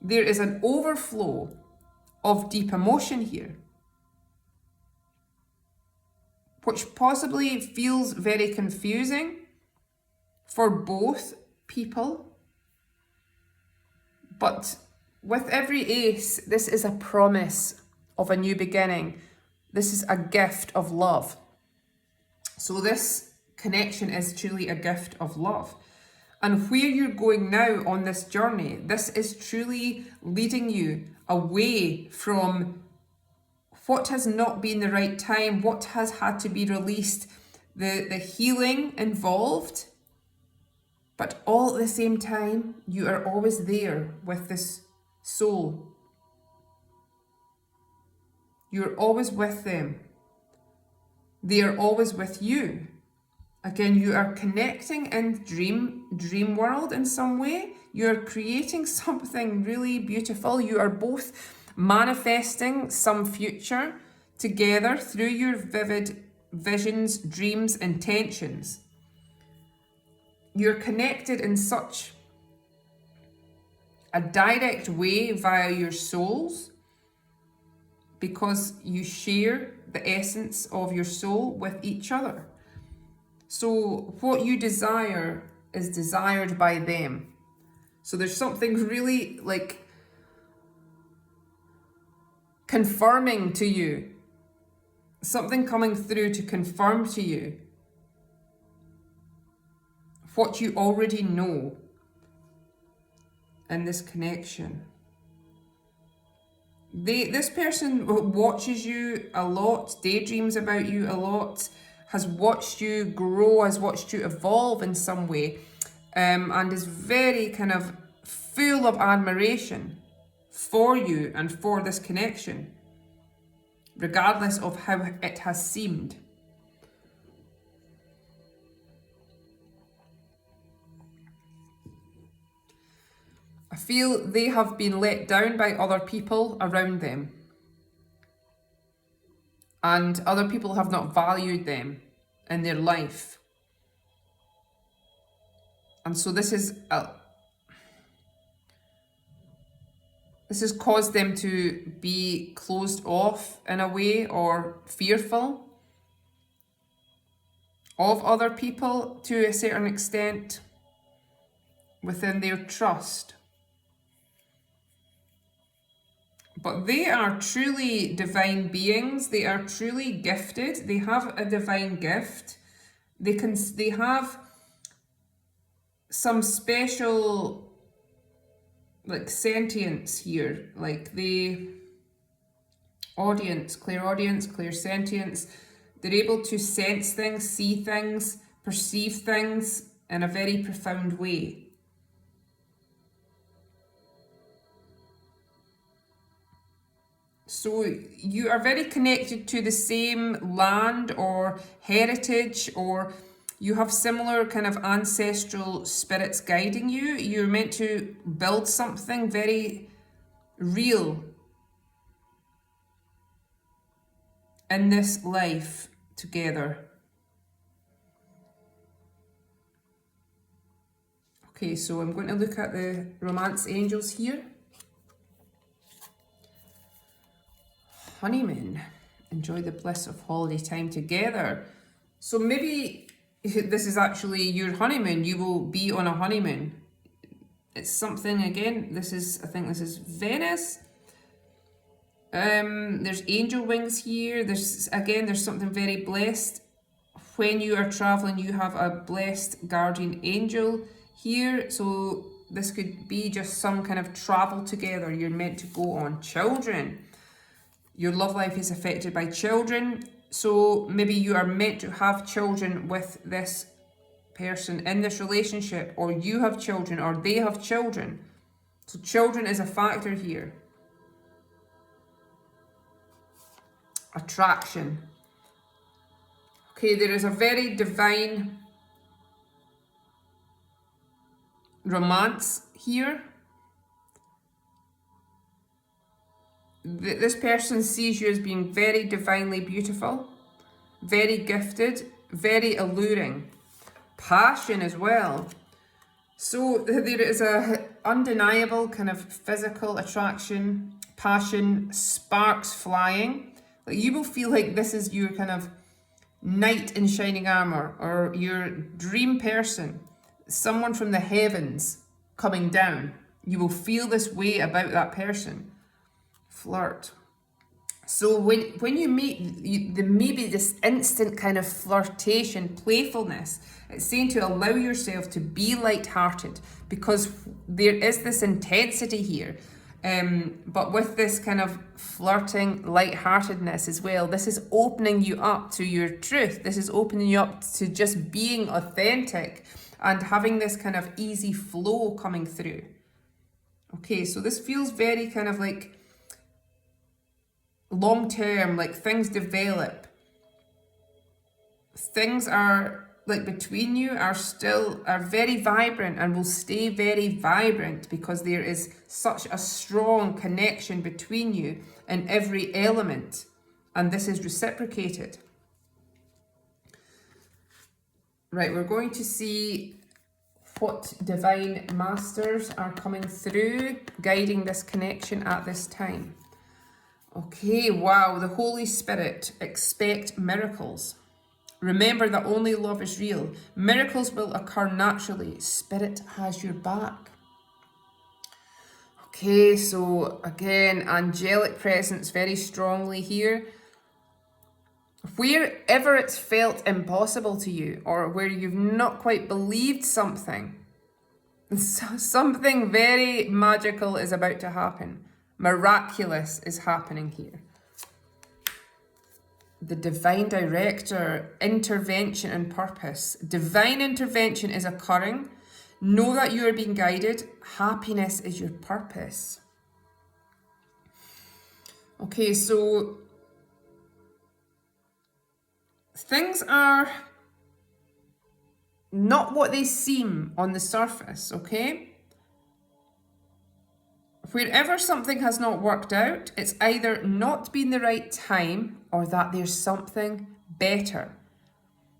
There is an overflow of deep emotion here, which possibly feels very confusing for both people. But with every ace, this is a promise of a new beginning. This is a gift of love. So this connection is truly a gift of love. And where you're going now on this journey, this is truly leading you away from what has not been the right time, what has had to be released, the healing involved. But all at the same time, you are always there with this soul. You're always with them. They are always with you. Again, you are connecting in dream world in some way. You're creating something really beautiful. You are both manifesting some future together through your vivid visions, dreams, intentions. You're connected in such a direct way via your souls because you share the essence of your soul with each other. So what you desire is desired by them. So there's something really like confirming to you, something coming through to confirm to you what you already know in this connection. This person watches you a lot, daydreams about you a lot, has watched you grow, has watched you evolve in some way, and is very kind of full of admiration for you and for this connection, regardless of how it has seemed. I feel they have been let down by other people around them. And other people have not valued them in their life. And so this has caused them to be closed off in a way or fearful of other people to a certain extent within their trust. But they are truly divine beings. They are truly gifted. They have a divine gift. They have some special like sentience here, like the audience, clairaudience, clairsentience. They're able to sense things, see things, perceive things in a very profound way. So you are very connected to the same land or heritage, or you have similar kind of ancestral spirits guiding you. You're meant to build something very real in this life together. Okay, so I'm going to look at the romance angels here. Honeymoon. Enjoy the bliss of holiday time together. So maybe this is actually your honeymoon. You will be on a honeymoon. It's something, again, I think this is Venus. There's angel wings here. There's something very blessed when you are traveling, you have a blessed guardian angel here. So this could be just some kind of travel together you're meant to go on. Children. Your love life is affected by children. So maybe you are meant to have children with this person in this relationship, or you have children, or they have children. So children is a factor here. Attraction. Okay, there is a very divine romance here. This person sees you as being very divinely beautiful, very gifted, very alluring. Passion as well. So there is a undeniable kind of physical attraction, passion, sparks flying. Like you will feel like this is your kind of knight in shining armor, or your dream person, someone from the heavens coming down. You will feel this way about that person. Flirt. So when you meet, there may be this instant kind of flirtation, playfulness. It's saying to allow yourself to be lighthearted, because there is this intensity here. But with this kind of flirting, lightheartedness as well, this is opening you up to your truth. This is opening you up to just being authentic and having this kind of easy flow coming through. Okay, so this feels very kind of like long term, like things develop. Things are like between you are very vibrant and will stay very vibrant, because there is such a strong connection between you in every element, and this is reciprocated. Right, we're going to see what divine masters are coming through, guiding this connection at this time. Okay, wow, the Holy Spirit, expect miracles. Remember that only love is real. Miracles will occur naturally. Spirit has your back. Okay, so again, angelic presence very strongly here. Wherever it's felt impossible to you, or where you've not quite believed something, something very magical is about to happen. Miraculous is happening here. The divine director, intervention and purpose. Divine intervention is occurring. Know that you are being guided. Happiness is your purpose. Okay, so things are not what they seem on the surface, okay? Wherever something has not worked out, it's either not been the right time or that there's something better.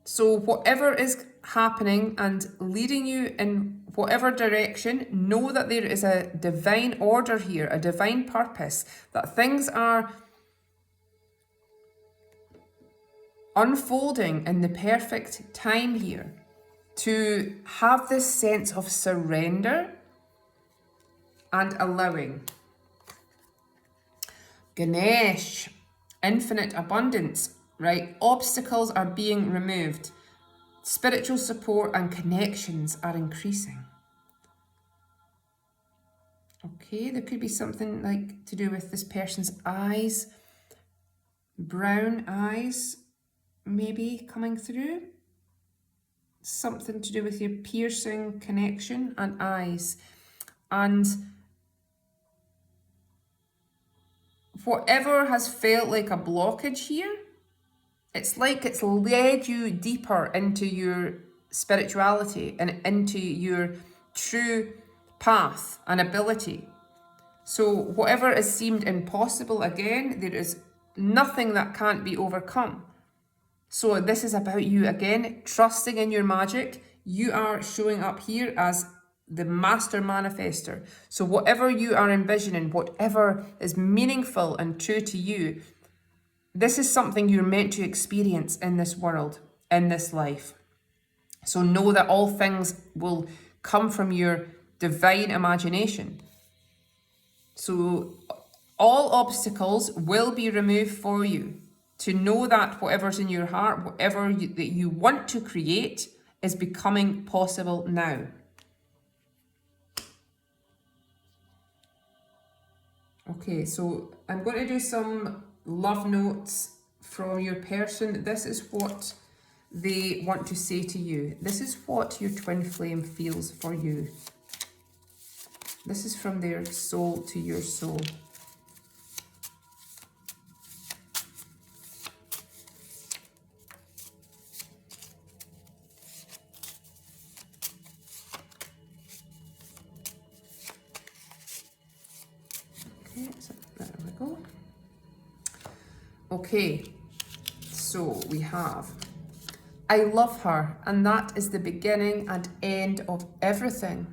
So whatever is happening and leading you in whatever direction, know that there is a divine order here, a divine purpose, that things are unfolding in the perfect time here. To have this sense of surrender and allowing. Ganesh, infinite abundance, right? Obstacles are being removed. Spiritual support and connections are increasing. Okay, there could be something like to do with this person's eyes, brown eyes, maybe coming through. Something to do with your piercing connection and eyes. And whatever has felt like a blockage here, it's like it's led you deeper into your spirituality and into your true path and ability. So whatever has seemed impossible, again, there is nothing that can't be overcome. So this is about you, again, trusting in your magic. You are showing up here as the master manifester. So whatever you are envisioning, whatever is meaningful and true to you, this is something you're meant to experience in this world, in this life. So know that all things will come from your divine imagination. So all obstacles will be removed for you to know that whatever's in your heart, whatever that you want to create is becoming possible now. Okay, so I'm going to do some love notes from your person. This is what they want to say to you. This is what your twin flame feels for you. This is from their soul to your soul. Okay, so there we go. Okay, so we have, I love her, and that is the beginning and end of everything.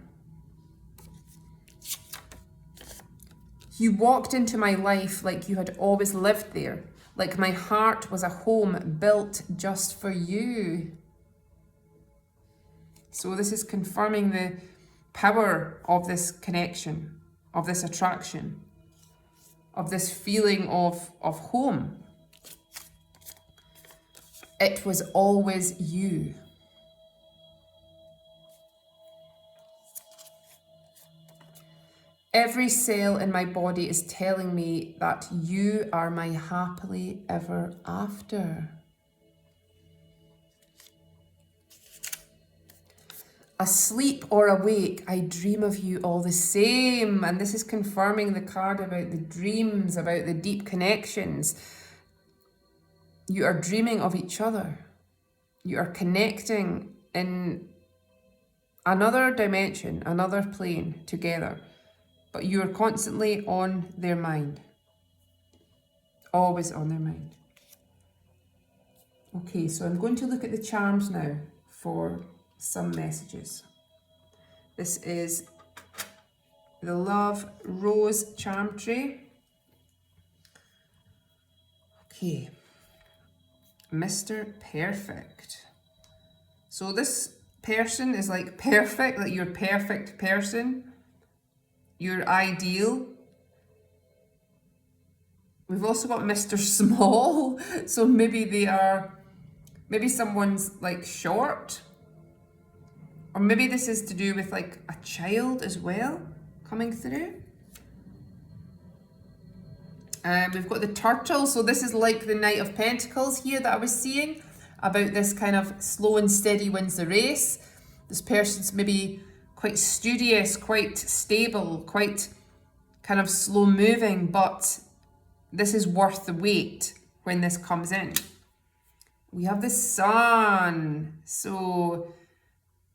You walked into my life like you had always lived there, like my heart was a home built just for you. So this is confirming the power of this connection, of this attraction, of this feeling of home. It was always you. Every cell in my body is telling me that you are my happily ever after. Asleep or awake, I dream of you all the same. And this is confirming the card about the dreams, about the deep connections. You are dreaming of each other. You are connecting in another dimension, another plane together. But you are constantly on their mind. Always on their mind. Okay, so I'm going to look at the charms now for some messages. This is the Love Rose charm tray. Okay. Mr. Perfect. So this person is like perfect, like your perfect person, your ideal. We've also got Mr. Small, so maybe someone's like short, or maybe this is to do with like a child as well coming through. We've got the Turtle, so this is like the Knight of Pentacles here that I was seeing, about this kind of slow and steady wins the race. This person's maybe quite studious, quite stable, quite kind of slow moving, but this is worth the wait when this comes in. We have the Sun, so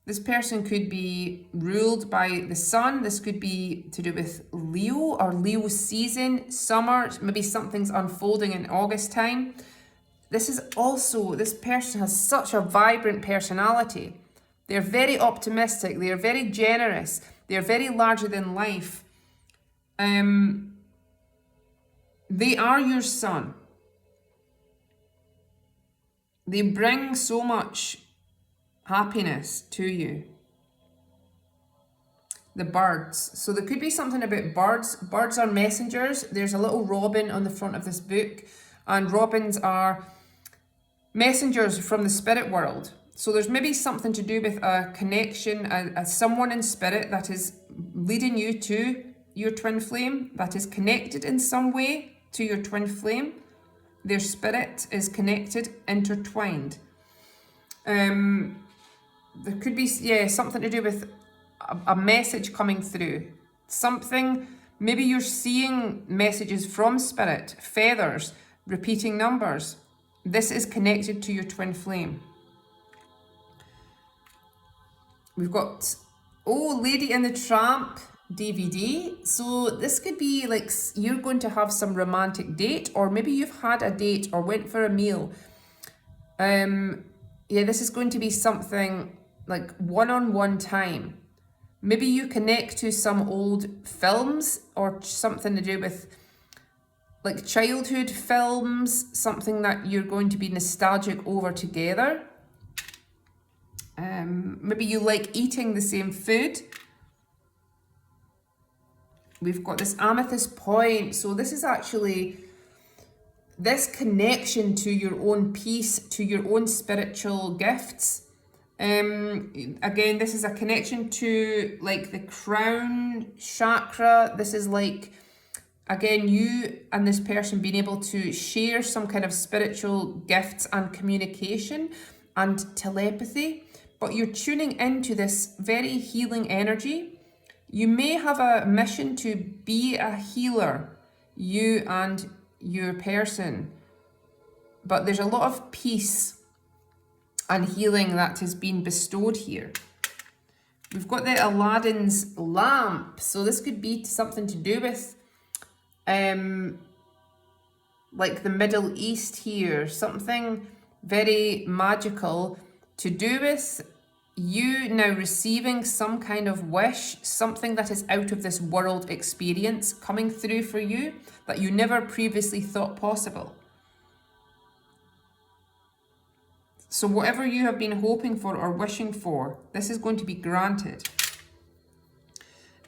this person could be ruled by the sun. This could be to do with Leo or Leo season, summer. Maybe something's unfolding in August time. This person has such a vibrant personality. They're very optimistic. They're very generous. They're very larger than life. They are your sun. They bring so much happiness to you. The birds. So there could be something about birds. Birds are messengers. There's a little robin on the front of this book, and robins are messengers from the spirit world. So there's maybe something to do with a connection, as someone in spirit that is leading you to your twin flame, that is connected in some way to your twin flame. Their spirit is connected, intertwined. There could be, something to do with a message coming through. Something, maybe you're seeing messages from spirit, feathers, repeating numbers. This is connected to your twin flame. We've got, Lady and the Tramp DVD. So this could be like you're going to have some romantic date, or maybe you've had a date or went for a meal. This is going to be something like one-on-one time. Maybe you connect to some old films or something to do with like childhood films, something that you're going to be nostalgic over together. Maybe you like eating the same food. We've got this amethyst point. So this is actually this connection to your own peace, to your own spiritual gifts. Again, this is a connection to like the crown chakra. This is like, again, you and this person being able to share some kind of spiritual gifts and communication and telepathy, but you're tuning into this very healing energy. You may have a mission to be a healer, you and your person, but there's a lot of peace and healing that has been bestowed here. We've got the Aladdin's lamp, so this could be something to do with like the Middle East here, something very magical to do with you now receiving some kind of wish, something that is out of this world experience coming through for you that you never previously thought possible. So whatever you have been hoping for or wishing for, this is going to be granted.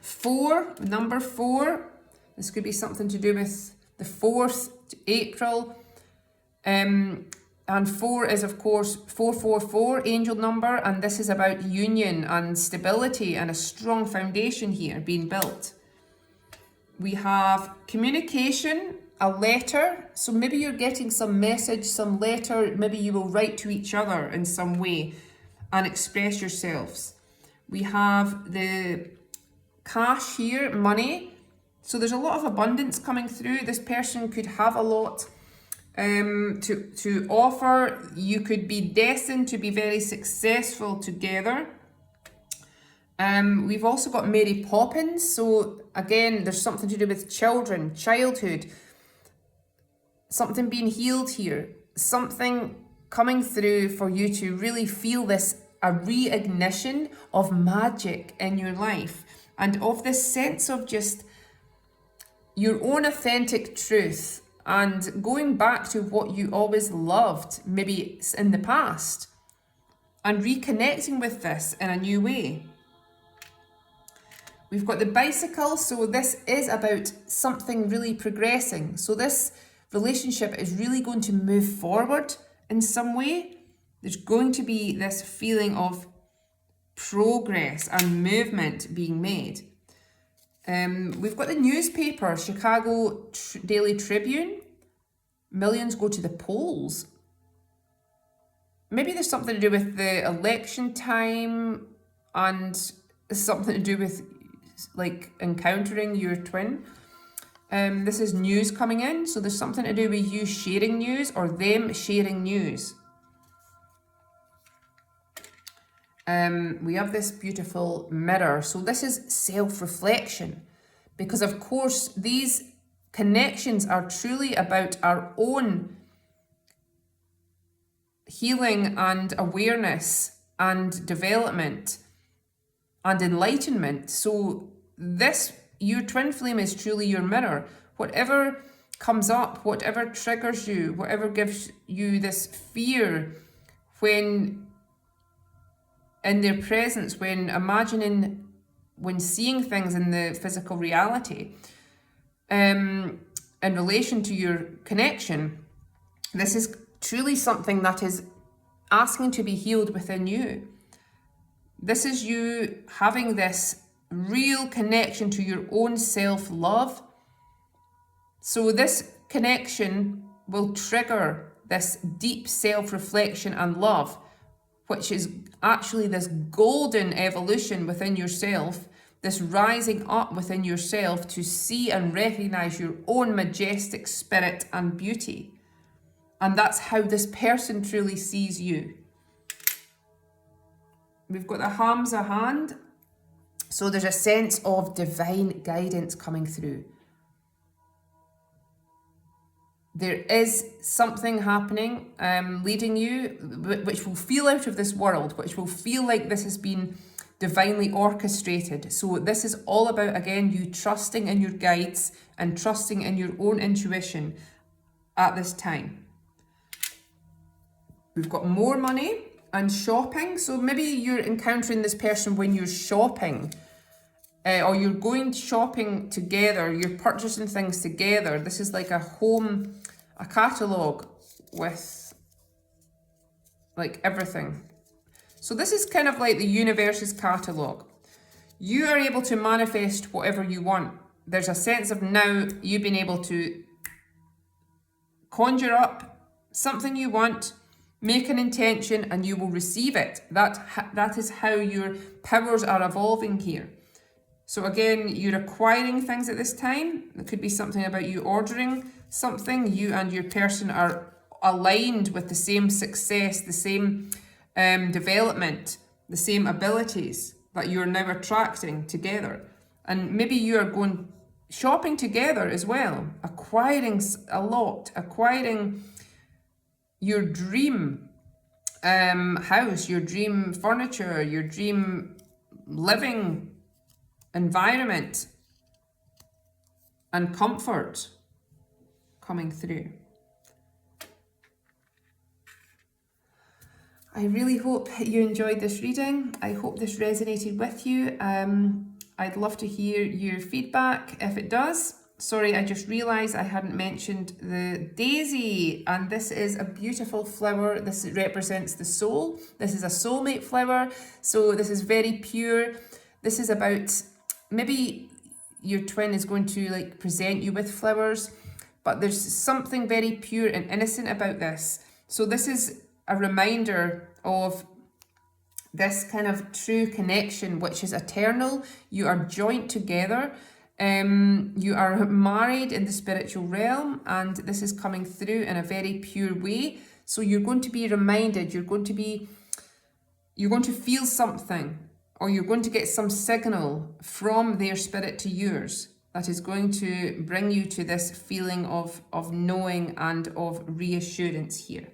4, number 4, this could be something to do with the 4th April. And 4 is, of course, 444, angel number, and this is about union and stability and a strong foundation here being built. We have communication, a letter, so maybe you're getting some message, some letter, maybe you will write to each other in some way and express yourselves. We have the cash here, money, so there's a lot of abundance coming through. This person could have a lot to offer. You could be destined to be very successful together. We've also got Mary Poppins, so again there's something to do with children, childhood, something being healed here, something coming through for you to really feel this, a reignition of magic in your life and of this sense of just your own authentic truth and going back to what you always loved, maybe in the past, and reconnecting with this in a new way. We've got the bicycle, so this is about something really progressing. So this relationship is really going to move forward in some way. There's going to be this feeling of progress and movement being made. We've got the newspaper, Chicago Daily Tribune. Millions go to the polls. Maybe there's something to do with the election time and something to do with like encountering your twin. This is news coming in, so there's something to do with you sharing news or them sharing news. We have this beautiful mirror, so this is self-reflection, because of course these connections are truly about our own healing and awareness and development and enlightenment. So this, your twin flame, is truly your mirror. Whatever comes up, whatever triggers you, whatever gives you this fear when in their presence, when imagining, when seeing things in the physical reality, in relation to your connection, this is truly something that is asking to be healed within you. This is you having this real connection to your own self-love. So this connection will trigger this deep self-reflection and love, which is actually this golden evolution within yourself, this rising up within yourself to see and recognize your own majestic spirit and beauty. And that's how this person truly sees you. We've got the Hamza hand. So there's a sense of divine guidance coming through. There is something happening, leading you, which will feel out of this world, which will feel like this has been divinely orchestrated. So this is all about, again, you trusting in your guides and trusting in your own intuition at this time. We've got more money and shopping. So maybe you're encountering this person when you're shopping, or you're going shopping together, you're purchasing things together. This is like a home a catalogue with like everything. So this is kind of like the universe's catalogue. You are able to manifest whatever you want. There's a sense of now you being able to conjure up something you want, make an intention, and you will receive it. That is how your powers are evolving here. So again, you're acquiring things at this time. It could be something about you ordering something. You and your person are aligned with the same success, the same development, the same abilities that you're now attracting together. And maybe you are going shopping together as well, acquiring a lot, acquiring your dream house, your dream furniture, your dream living environment and comfort coming through. I really hope you enjoyed this reading. I hope this resonated with you. I'd love to hear your feedback if it does. Sorry, I just realised I hadn't mentioned the daisy, and this is a beautiful flower. This represents the soul. This is a soulmate flower, so this is very pure. This is about, maybe your twin is going to like present you with flowers, but there's something very pure and innocent about this. So this is a reminder of this kind of true connection, which is eternal. You are joined together. You are married in the spiritual realm, and this is coming through in a very pure way. So you're going to be reminded, you're going to feel something, or you're going to get some signal from their spirit to yours that is going to bring you to this feeling of knowing and of reassurance here.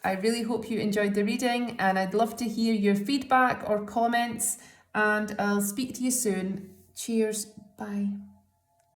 I really hope you enjoyed the reading, and I'd love to hear your feedback or comments, and I'll speak to you soon. Cheers. Bye.